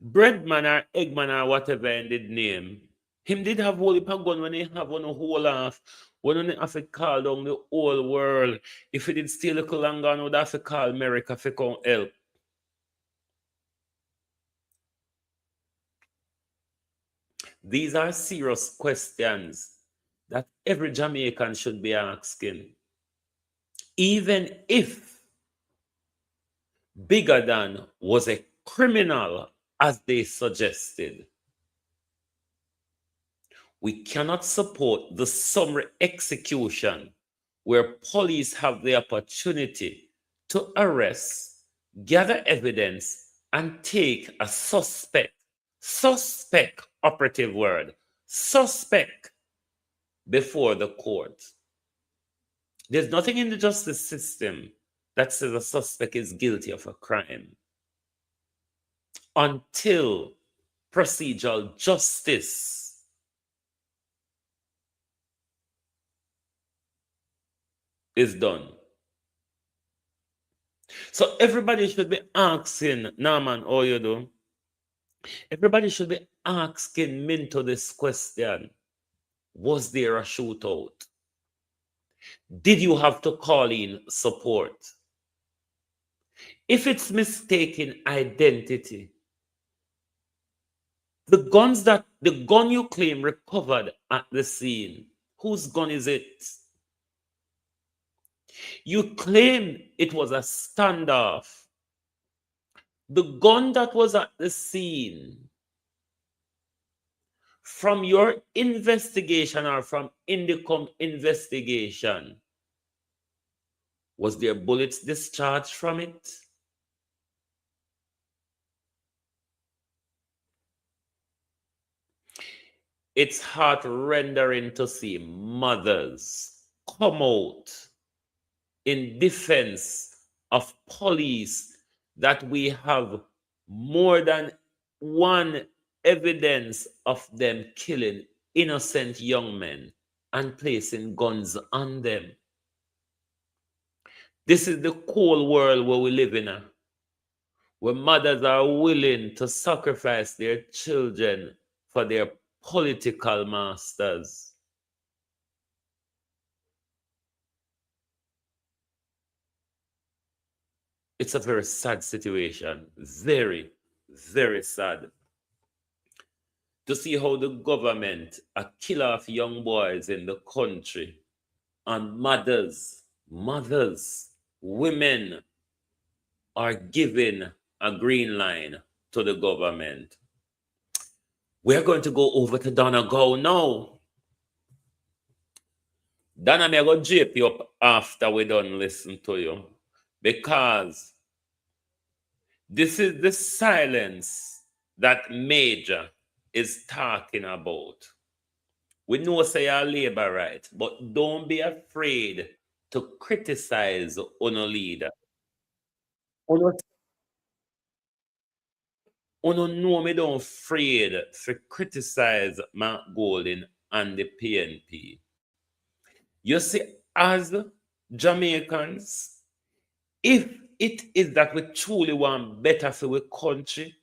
Breadman or Eggman or whatever in the name, him did have whole heap of gun when he have one whole half. When he have to call down the whole world. If he did stay a little longer, he would have to call America to come help. These are serious questions that every Jamaican should be asking. Even if Bigger Than was a criminal, as they suggested, we cannot support the summary execution where police have the opportunity to arrest, gather evidence, and take a suspect, operative word, suspect, before the court. There's nothing in the justice system that says a suspect is guilty of a crime until procedural justice is done. So everybody should be asking, Norman, how you do? Everybody should be asking Minto this question. Was there a shootout? Did you have to call in support? If it's mistaken identity, the gun you claim recovered at the scene, whose gun is it? You claim it was a standoff. The gun that was at the scene, from your investigation or from Indicom investigation, was there bullets discharged from it? It's heart-rendering to see mothers come out in defense of police that we have more than one evidence of them killing innocent young men and placing guns on them. This is the cold world where we live in, where mothers are willing to sacrifice their children for their political masters. It's a very sad situation. Very, very sad. To see how the government are killing off young boys in the country, and mothers, women are given a green line to the government. We're going to go over to Donna Go now. Donna, may I go jape you up after we done listen to you, because this is the silence that Major is talking about. We know say you're labor right, but don't be afraid to criticize Uno leader. Uno know me don't afraid to criticize Mark Golding and the PNP. You see, as Jamaicans, if it is that we truly want better for our country,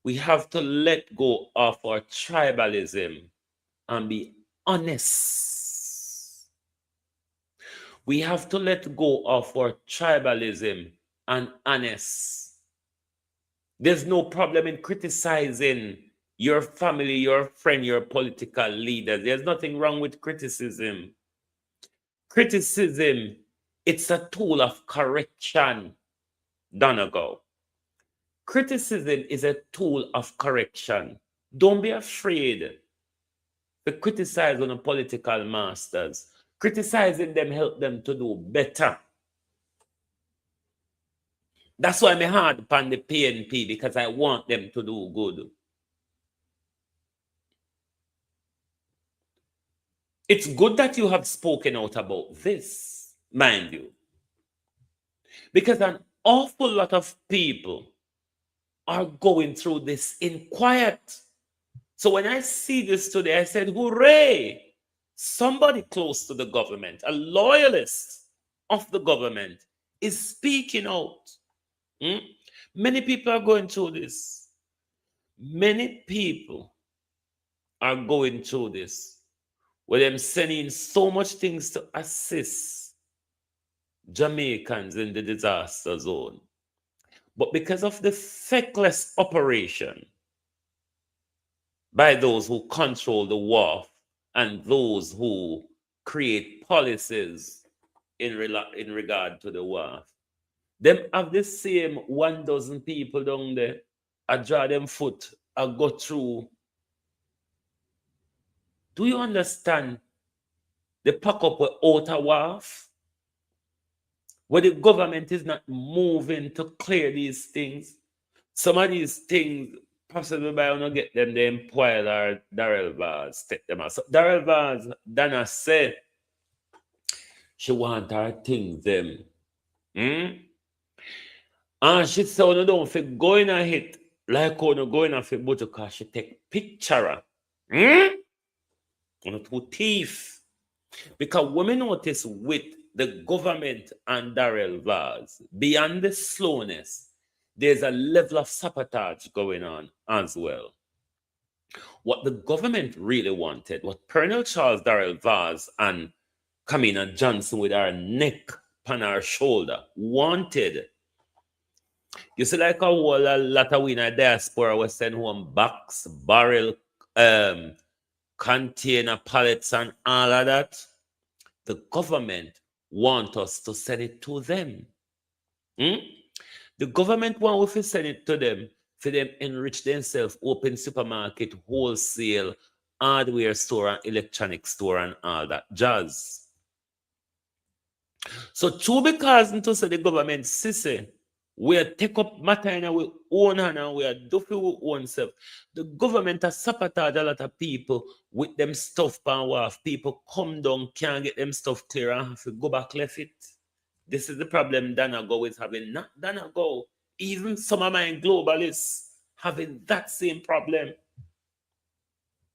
we have to let go of our tribalism and be honest. We have to let go of our tribalism and honest. There's no problem in criticizing your family, your friend, your political leaders. There's nothing wrong with criticism. Criticism, it's a tool of correction. Donegal. Criticism is a tool of correction. Don't be afraid to criticize on the political masters. Criticizing them help them to do better. That's why I'm hard upon the PNP, because I want them to do good. It's good that you have spoken out about this, mind you, because an awful lot of people are going through this in quiet. So when I see this today, I said, hooray! Somebody close to the government, a loyalist of the government, is speaking out. Many people are going through this. Many people are going through this, where they're sending so much things to assist Jamaicans in the disaster zone. But because of the feckless operation by those who control the WAF and those who create policies in regard to the WAF, them have the same 1 dozen people down there. I draw them foot, I go through. Do you understand the pack up with outer WAF? Where the government is not moving to clear these things. Some of these things, possibly by not get them, the employer or Darrell Vaz take them out. So Darrell Vaz, Dana said, she want her things them. And she said, no, don't fit going a hit like how no going a fit, but because she take picture. On two thief. Because women notice with the government and Darrell Vaz, beyond the slowness, there's a level of sabotage going on as well. What the government really wanted, what Colonel Charles Darrell Vaz and Kamina Johnson with her neck on her shoulder wanted, you see, like a whole lot of winner diaspora was sent home box, barrel, container, pallets, and all of that. The government want us to send it to them. The government want us to send it to them for them enrich themselves, open supermarket, wholesale, hardware store, and electronic store, and all that jazz. So, true because into say the government sissy, we take up matter in our own hand and we are do for our own self. The government has sabotage a lot of people with them stuff power. People come down, can't get them stuff clear and have to go back left it. This is the problem Donegal is having. Not Donegal, even some of my globalists having that same problem.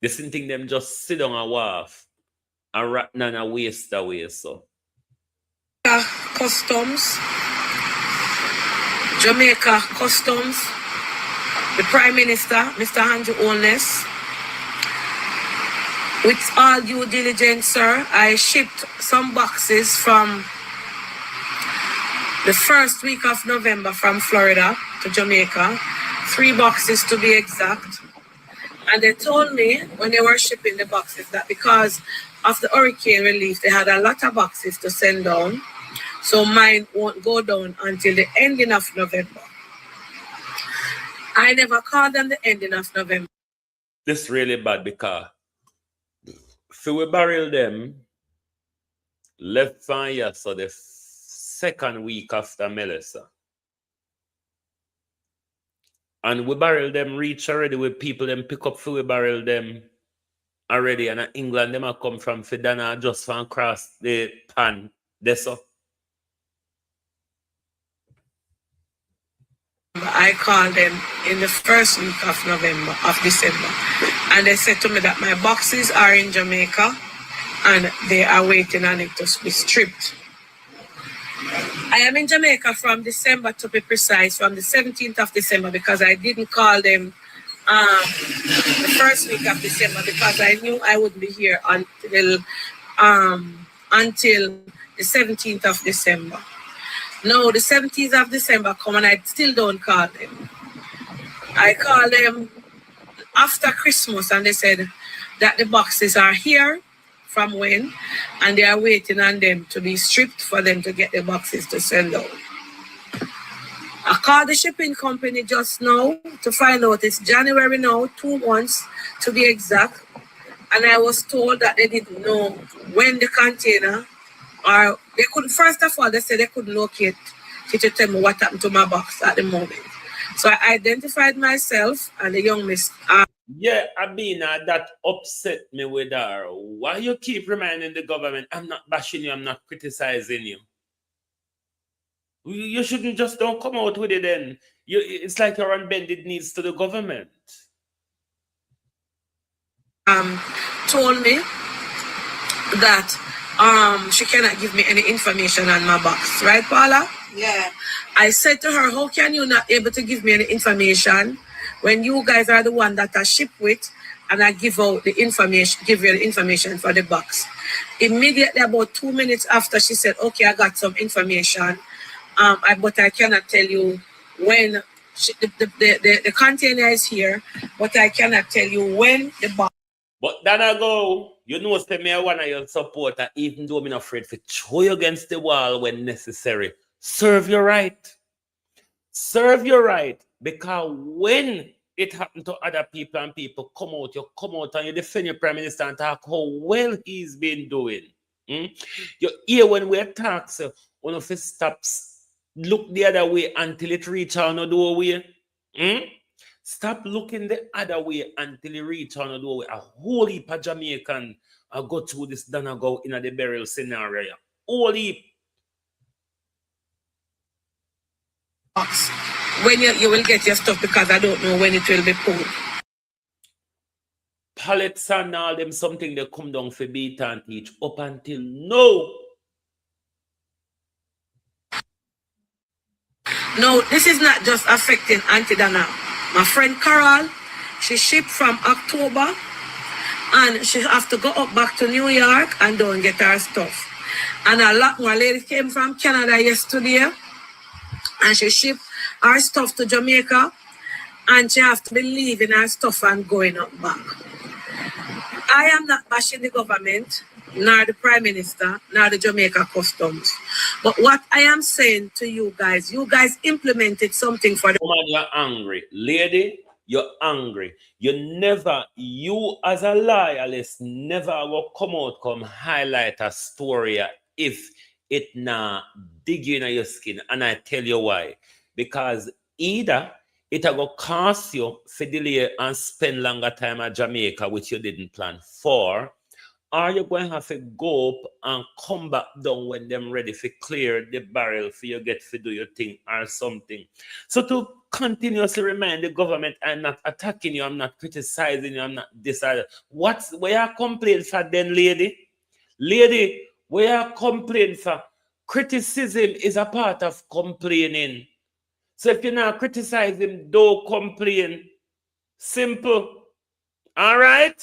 The same thing them just sit on a wharf and rat and waste away. So Customs, Jamaica Customs, the Prime Minister, Mr. Andrew Holness. With all due diligence, sir, I shipped some boxes from the first week of November from Florida to Jamaica, 3 boxes to be exact. And they told me when they were shipping the boxes that because of the hurricane relief, they had a lot of boxes to send down. So mine won't go down until the ending of November. I never called them the ending of November. this really bad because if we barrel them left fire so the second week after Melissa. And we barrel them reach already with people them pick up for we barrel them already. And England them a come from Fidana just from across the pan. That's all. I called them in the first week of December, and they said to me that my boxes are in Jamaica and they are waiting on it to be stripped. I am in Jamaica from December, to be precise, from the 17th of December, because I didn't call them the first week of December, because I knew I wouldn't be here until the 17th of December. No, the 17th of December come and I still don't call them. I call them after Christmas and they said that the boxes are here from when, and they are waiting on them to be stripped for them to get the boxes to send out. I called the shipping company just now to find out it's January now, 2 months to be exact, and I was told that they didn't know when the container, or they couldn't, first of all, they said they couldn't locate to tell me what happened to my box at the moment. So I identified myself and the young miss. Yeah, Abina, that upset me with her. Why you keep reminding the government? I'm not bashing you, I'm not criticizing you. You shouldn't just don't come out with it then. It's like you're on bended knees to the government. Told me that she cannot give me any information on my box, right, Paula? Yeah. I said to her, how can you not able to give me any information when you guys are the one that I ship with, and I give out the information, give you the information for the box. Immediately, about 2 minutes after, she said, okay, I got some information, but I cannot tell you when the container is here, but I cannot tell you when the box. But then I go, you know, say me one of your supporter, even though I'm not afraid to throw you against the wall when necessary. Serve your right. Serve your right. Because when it happened to other people and people come out and you defend your prime minister and talk how well he's been doing. You hear when we talk, so one of us stops, look the other way until it reach on the doorway. Stop looking the other way until you reach on the doorway. A whole heap of Jamaican go through this done go in the burial scenario. Whole heap. When you will get your stuff, because I don't know when it will be pulled. Pallets and all them something they come down for beat and teach up until no. No, this is not just affecting Auntie Dana. My friend Carol, she shipped from October and she have to go up back to New York and don't get her stuff. And a lot more ladies came from Canada yesterday and she shipped her stuff to Jamaica and she have to be leaving her stuff and going up back. I am not bashing the government, nor the Prime Minister, nor the Jamaica Customs. But what I am saying to you guys implemented something for the... Woman, you're angry. Lady, you're angry. You as a loyalist never will come highlight a story if it not dig you in your skin. And I tell you why. Because either it will cost you for delay and spend longer time at Jamaica, which you didn't plan for, or you're going to have to go up and come back down when them ready to clear the barrel for you get to do your thing or something. So to continuously remind the government, I'm not attacking you, I'm not criticizing you, I'm not deciding. Where you complain for then, lady? Lady, where you complain for? Criticism is a part of complaining. So if you're not criticizing, don't complain. Simple. All right?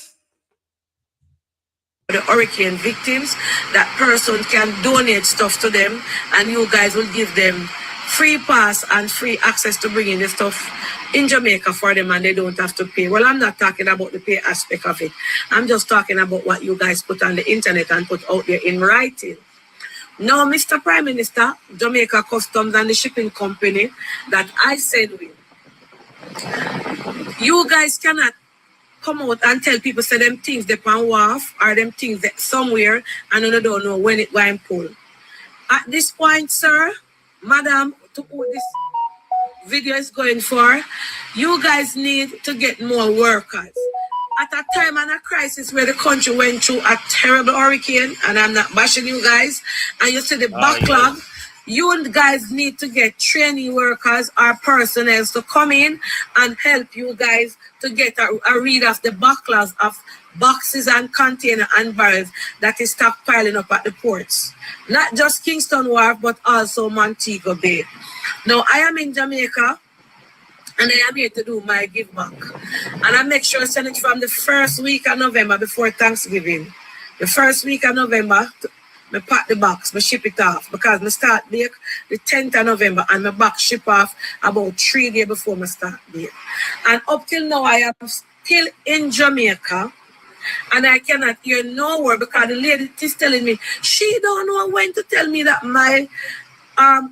The hurricane victims, that person can donate stuff to them and you guys will give them free pass and free access to bring in the stuff in Jamaica for them and they don't have to pay. Well, I'm not talking about the pay aspect of it. I'm just talking about what you guys put on the internet and put out there in writing. Now, Mr. Prime Minister, Jamaica Customs and the shipping company that I said with, you guys cannot come out and tell people, say them things they pan wharf or them things that somewhere and you don't know when it going pull. At this point, sir, madam, to who this video is going for, you guys need to get more workers. At a time and a crisis where the country went through a terrible hurricane, and I'm not bashing you guys, and you see the backlog, You guys need to get training workers or personnel to come in and help you guys to get a read of the backlogs of boxes and container and barrels that is stockpiling up at the ports. Not just Kingston Wharf, but also Montego Bay. Now, I am in Jamaica, and I am here to do my give back. And I make sure I send it from the first week of November before Thanksgiving. The first week of November, I pack the box, I ship it off, because I start bake the 10th of November and my box ship off about 3 days before I start bake. And up till now, I am still in Jamaica, and I cannot hear no word because the lady is telling me she don't know when to tell me that my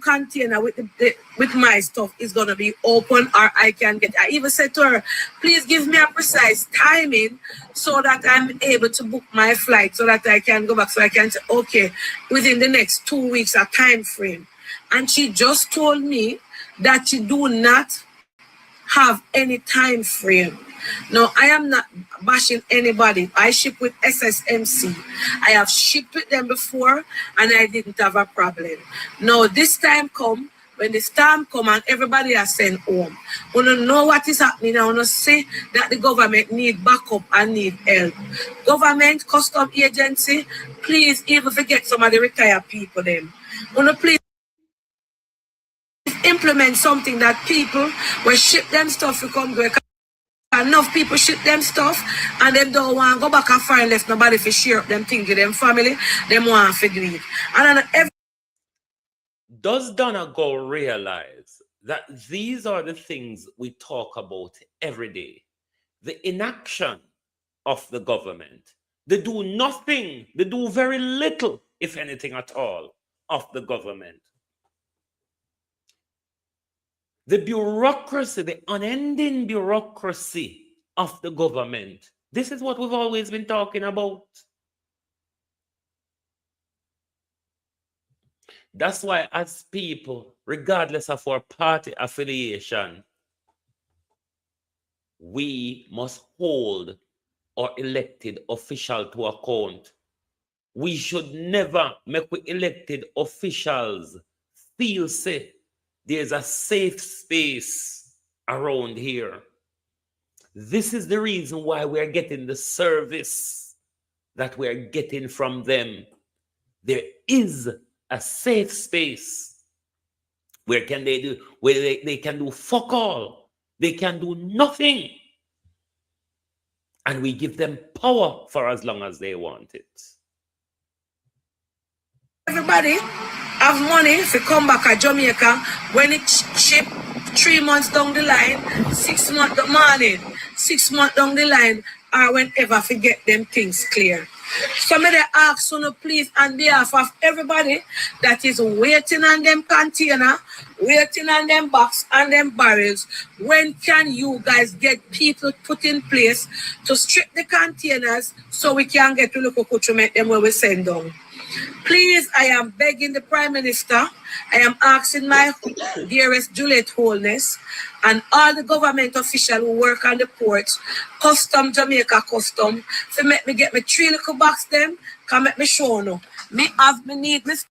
container with my stuff is gonna be open, or I can get. I even said to her, please give me a precise timing so that I'm able to book my flight so that I can go back, so I can say, okay, within the next 2 weeks, a time frame. And she just told me that she do not have any time frame. Now, I am not bashing anybody. I ship with SSMC. I have shipped with them before, and I didn't have a problem. Now, this time come, when the storm come and everybody has sent home, we don't know what is happening. I want to say that the government need backup and need help. Government, custom agency, please even forget some of the retired people them. Want to please implement something that people will ship them stuff to come go. Enough people ship them stuff and them don't want to go back and find left nobody for share up them things with them family. Them want to do it. And Does Donegal realize that these are the things we talk about every day? The inaction of the government. They do nothing. They do very little, if anything at all, of the government. The bureaucracy, the unending bureaucracy of the government. This is what we've always been talking about. That's why, as people, regardless of our party affiliation, we must hold our elected official to account. We should never make we elected officials feel safe. There's a safe space around here. This is the reason why we're getting the service that we're getting from them. There is a safe space. Where can they do? Where they can do fuck all. They can do nothing. And we give them power for as long as they want it. Everybody have money to come back to Jamaica when it ship 3 months down the line, 6 months the morning, 6 months down the line, or whenever to get them things clear. So may they ask you, please, on behalf of everybody that is waiting on them container, waiting on them box and them barrels, when can you guys get people put in place to strip the containers so we can get to look to make them where we send them? Please, I am begging the Prime Minister, I am asking my dearest Juliet Holness and all the government officials who work on the ports, Custom, Jamaica Custom, to make me get my 3 little box them, can make me show no. Me have me need this.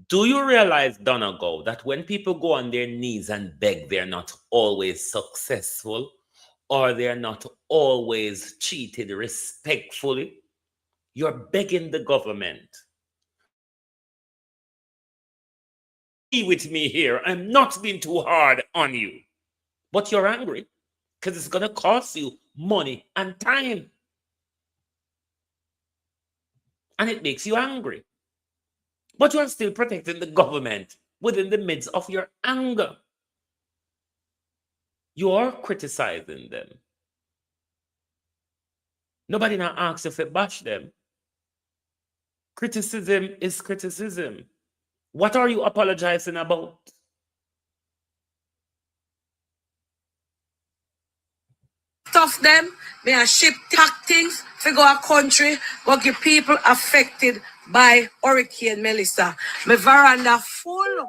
Do you realize, Donegal, that when people go on their knees and beg, they're not always successful, or they're not always treated respectfully? You're begging the government. With me here, I'm not being too hard on you, but you're angry because it's going to cost you money and time, and it makes you angry, but you're still protecting the government within the midst of your anger. You're criticizing them. Nobody now asks if it bash them. Criticism is criticism. What are you apologizing about? Stuff them, may I ship things to go a country, go give people affected by Hurricane Melissa. My veranda full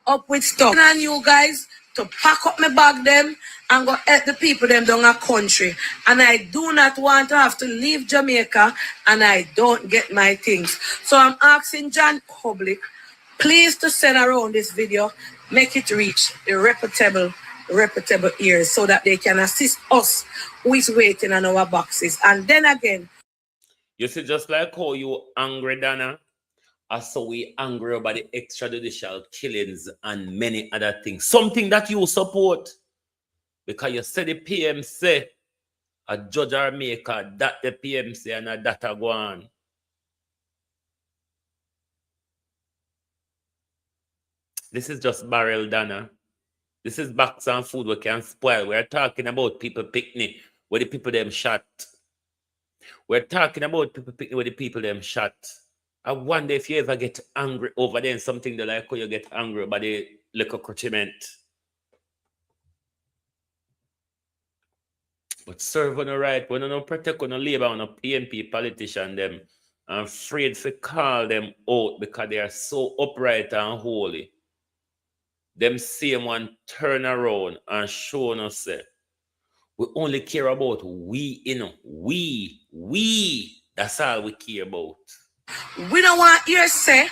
up with stuff. And you guys to pack up my bag them and go help the people them down a country. And I do not want to have to leave Jamaica and I don't get my things. So I'm asking John Public, Please to send around this video, make it reach the reputable ears so that they can assist us who is waiting on our boxes. And then again, you see, just like how you angry, Dana, so we angry about the extrajudicial killings and many other things. Something that you support. Because you say the PMC, a judge or maker, that the PMC and a data go on. This is just barrel, Dana. This is box and food we can spoil. We're talking about people picnic where the people them shot. We're talking about people picnic where the people them shot. I wonder if you ever get angry over there, something that like how you get angry about the liquor crutchment. But serve on the right, when you don't protect on the labor on a PNP politician them, I'm afraid to call them out because they are so upright and holy. Them same one turn around and show us say, we only care about we, we. That's all we care about. We don't want you to say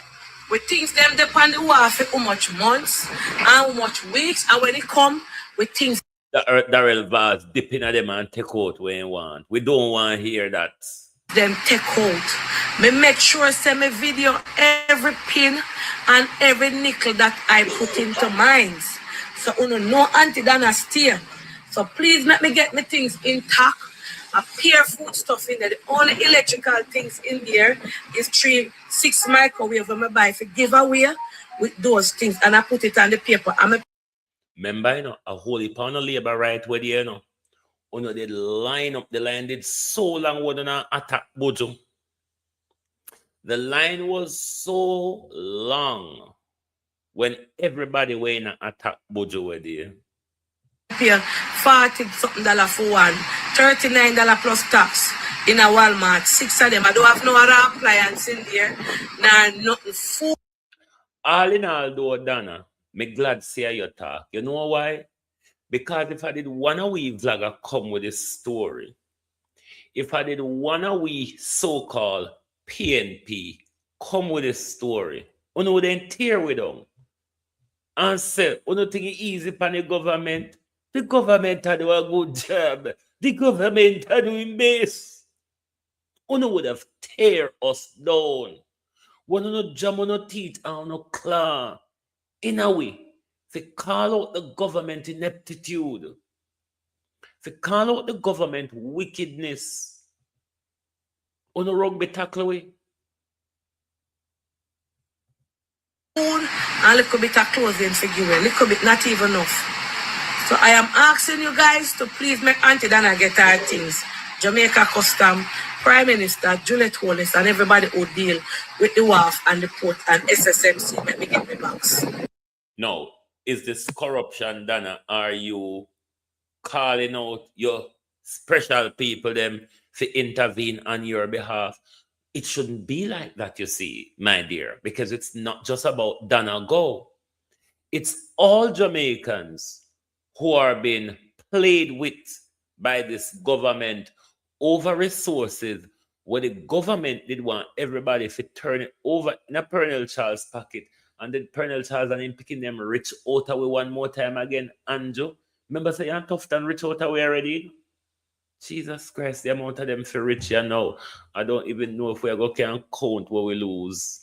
we things them depend on the war for how much months and how much weeks, and when it come, we things Darrell Vaz dipping at them and take out when you want. We don't want to hear that. Them take out. Me make sure send me video every pin and every nickel that I put into mines. So no anti-dana steer. So please let me get my things intact. A pure food stuff in there. The only electrical things in there is 6 microwave when I buy for giveaway with those things, and I put it on the paper. Remember, you know, a whole pound of labor right where you know. You know, they line up, the line did so long when they attack Bojo. The line was so long when everybody were in an attack Bojo were there. Pay $40 something for one, $39 plus tax in a Walmart. 6 of them. I don't have no other appliance in there. Nah, nothing food. All in all, though, Dana, me glad to hear your talk. You know why? Because if I did one of we vlogger come with this story, if I did one of we so-called PNP come with this story, you know then tear with them and say, you know think it easy for the government. The government are doing a good job. The government are doing best. You know would have tear us down. We no jam on no teeth and no claw. In a way, they call out the government ineptitude. They call out the government wickedness. On the rugby tackle away. A little bit of clothing for you, a little bit, not even enough. So I am asking you guys to please make Auntie Dana get her things. Jamaica Custom, Prime Minister, Juliet Holness, and everybody who deal with the wharf and the port and SSMC. Let me get my box. No, is this corruption, Dana? Are you calling out your special people them to intervene on your behalf? It shouldn't be like that, you see, my dear, because it's not just about Dana Go. It's all Jamaicans who are being played with by this government over resources where the government did want everybody to turn it over in a Pernell Charles pocket. And then Pernell Charles and him picking them rich out away one more time again. Andrew, remember say you're tough and rich out away already? Jesus Christ, the amount of them for rich you know. I don't even know if we are going to count what we lose.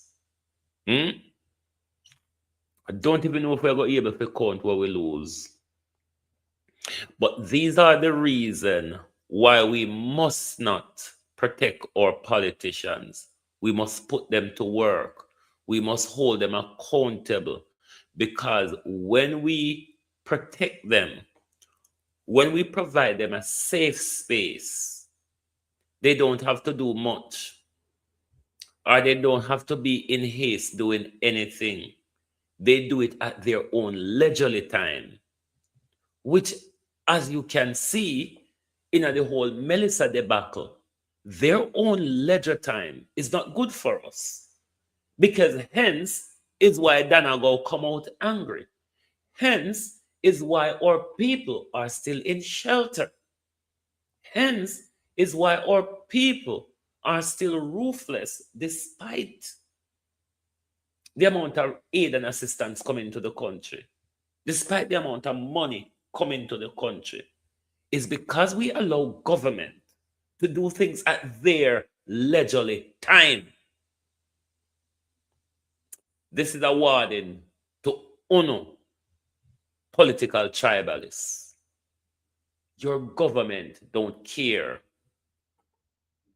I don't even know if we are going to be able to count what we lose. But these are the reasons why we must not protect our politicians. We must put them to work. We must hold them accountable, because when we protect them, when we provide them a safe space, they don't have to do much, or they don't have to be in haste doing anything. They do it at their own leisurely time, which, as you can see in the whole Melissa debacle, their own leisure time is not good for us. Because hence is why Dana go come out angry. Hence is why our people are still in shelter. Hence is why our people are still roofless despite the amount of aid and assistance coming to the country, despite the amount of money coming to the country, is because we allow government to do things at their leisurely time. This is a warning to UNO political tribalists. Your government don't care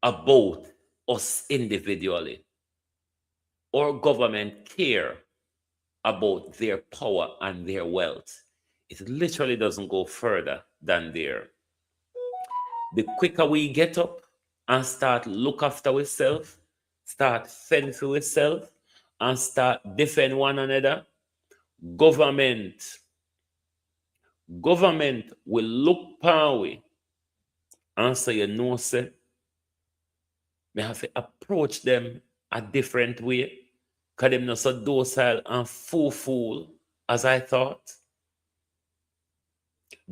about us individually. Our government care about their power and their wealth. It literally doesn't go further than there. The quicker we get up and start look after ourselves, start fend for ourselves, and start defend one another, government will look power and say, you know, sir, we have to approach them a different way, because them not so docile and fool as I thought.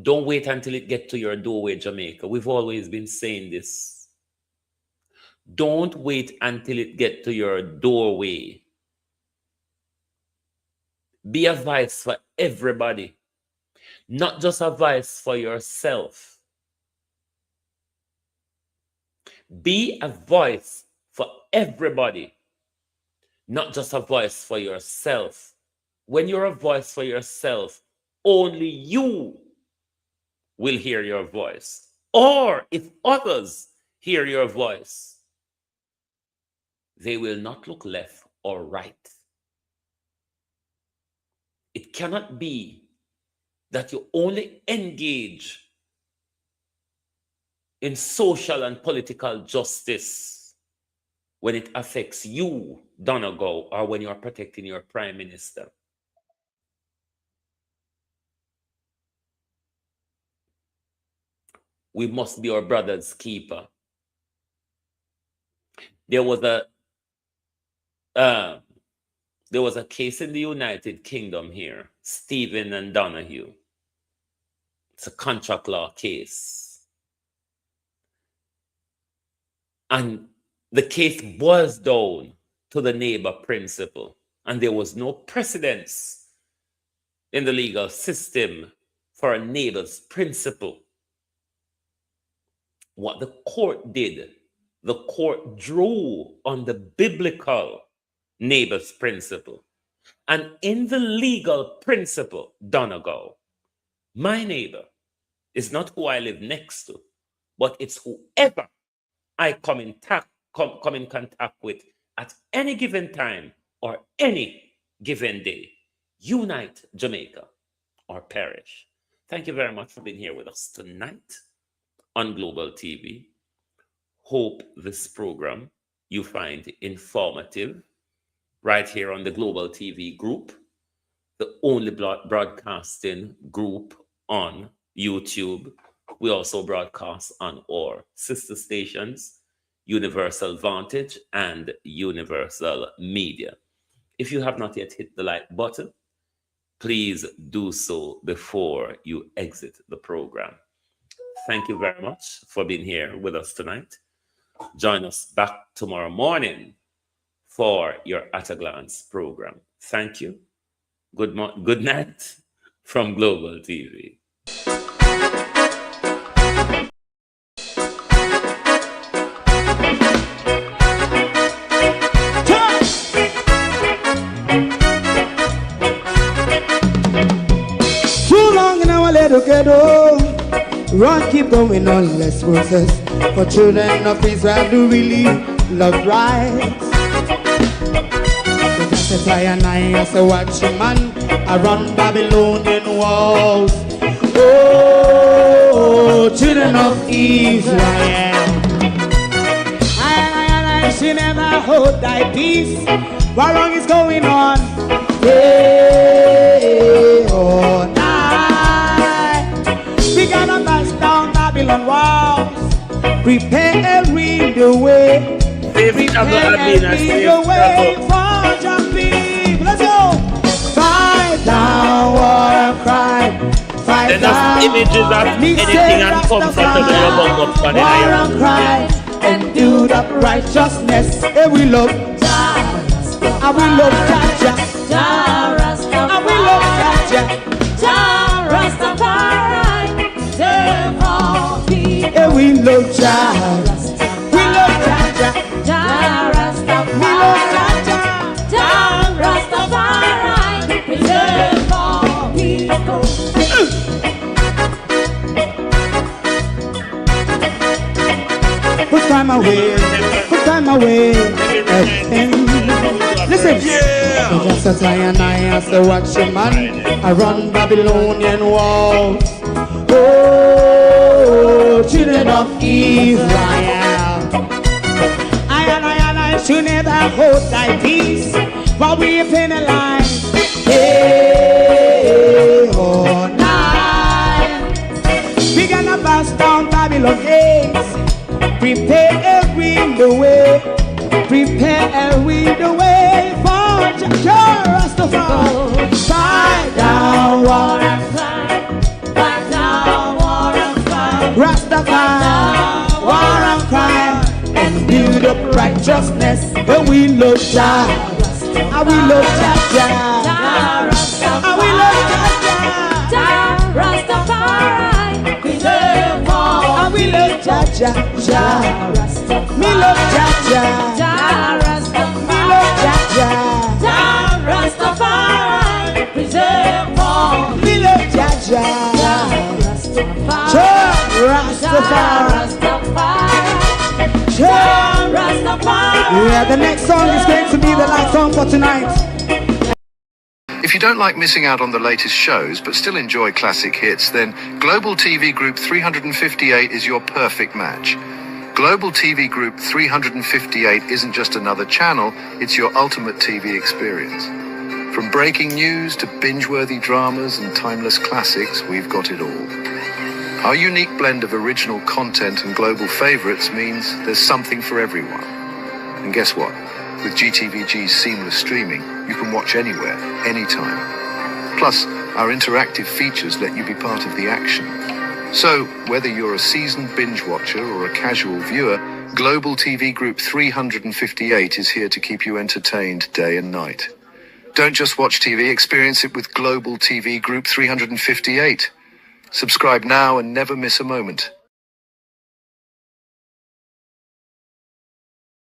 Don't wait until it gets to your doorway, Jamaica. We've always been saying this. Don't wait until it gets to your doorway. Be a voice for everybody, not just a voice for yourself. Be a voice for everybody, not just a voice for yourself. When you're a voice for yourself, only you will hear your voice. Or if others hear your voice, they will not look left or right. It cannot be that you only engage in social and political justice when it affects you, Donegal, or when you're protecting your prime minister. We must be our brother's keeper. There was a case in the United Kingdom here, Stephen and Donahue. It's a contract law case. And the case boils down to the neighbor principle. And there was no precedence in the legal system for a neighbor's principle. What the court did, the court drew on the biblical neighbor's principle. And in the legal principle, Donegal, my neighbor is not who I live next to, but it's whoever I come in contact with at any given time or any given day. Unite Jamaica or perish. Thank you very much for being here with us tonight on Global TV. Hope this program you find informative right here on the Global TV group, the only broadcasting group on YouTube. We also broadcast on our sister stations, Universal Vantage and Universal Media. If you have not yet hit the like button, please do so before you exit the program. Thank you very much for being here with us tonight. Join us back tomorrow morning for your At a Glance program. Thank you. Good night from Global TV. Too long in our little ghetto, run keep going on, less process. For children of Israel do really love rights. So that's why I as a watching man, I run Babylonian walls. Oh, children of Israel, I should never hold thy peace. What wrong is going on? Hey, oh, we gotta pass down Babylon walls. Prepare the way. Prepare the way for your people. Let's go. Fight down, war cry. Fight down. Images of anything and comfort to the war and cry and do the righteousness. And we love. I will love Jaja. Jah Rastafari. I will love Jaja. Jah Rastafari. Save all people. Yeah, we love Jaja. We love Jaja. Jah Rastafari. We love Jaja. Jah Rastafari. Preserve all people. Put time away. Put time away. Listen. Yeah. Just as I and I as a watchman, I run Babylonian walls. Oh, children of Israel. I should never hold thy peace while we penalize. Hey, oh, night. We gonna bust down Babylon gates. Prepare the way. Prepare the way for Jah Rastafari. Fight down war and crime. Fight down war and crime. Rastafari, war and crime. And build up righteousness. And we love Jah. And we love Jah. And we love Jah. Jah Rastafari. Preserve all. And we love Jah. Jah. Me love Jah. Jah Rastafari. Me love Jah. Jah Rastafari. Preserve all. Me love Jah. Jah Rastafari. Jah Rastafari. Jah Rastafari. Yeah, the next song is going to be the last song for tonight. If you don't like missing out on the latest shows but still enjoy classic hits, then Global TV Group 358 is your perfect match. Global TV Group 358 isn't just another channel, it's your ultimate TV experience. From breaking news to binge-worthy dramas and timeless classics, we've got it all. Our unique blend of original content and global favorites means there's something for everyone. And guess what? With GTVG's seamless streaming, you can watch anywhere, anytime. Plus, our interactive features let you be part of the action. So, whether you're a seasoned binge watcher or a casual viewer, Global TV Group 358 is here to keep you entertained day and night. Don't just watch TV, experience it with Global TV Group 358. Subscribe now and never miss a moment.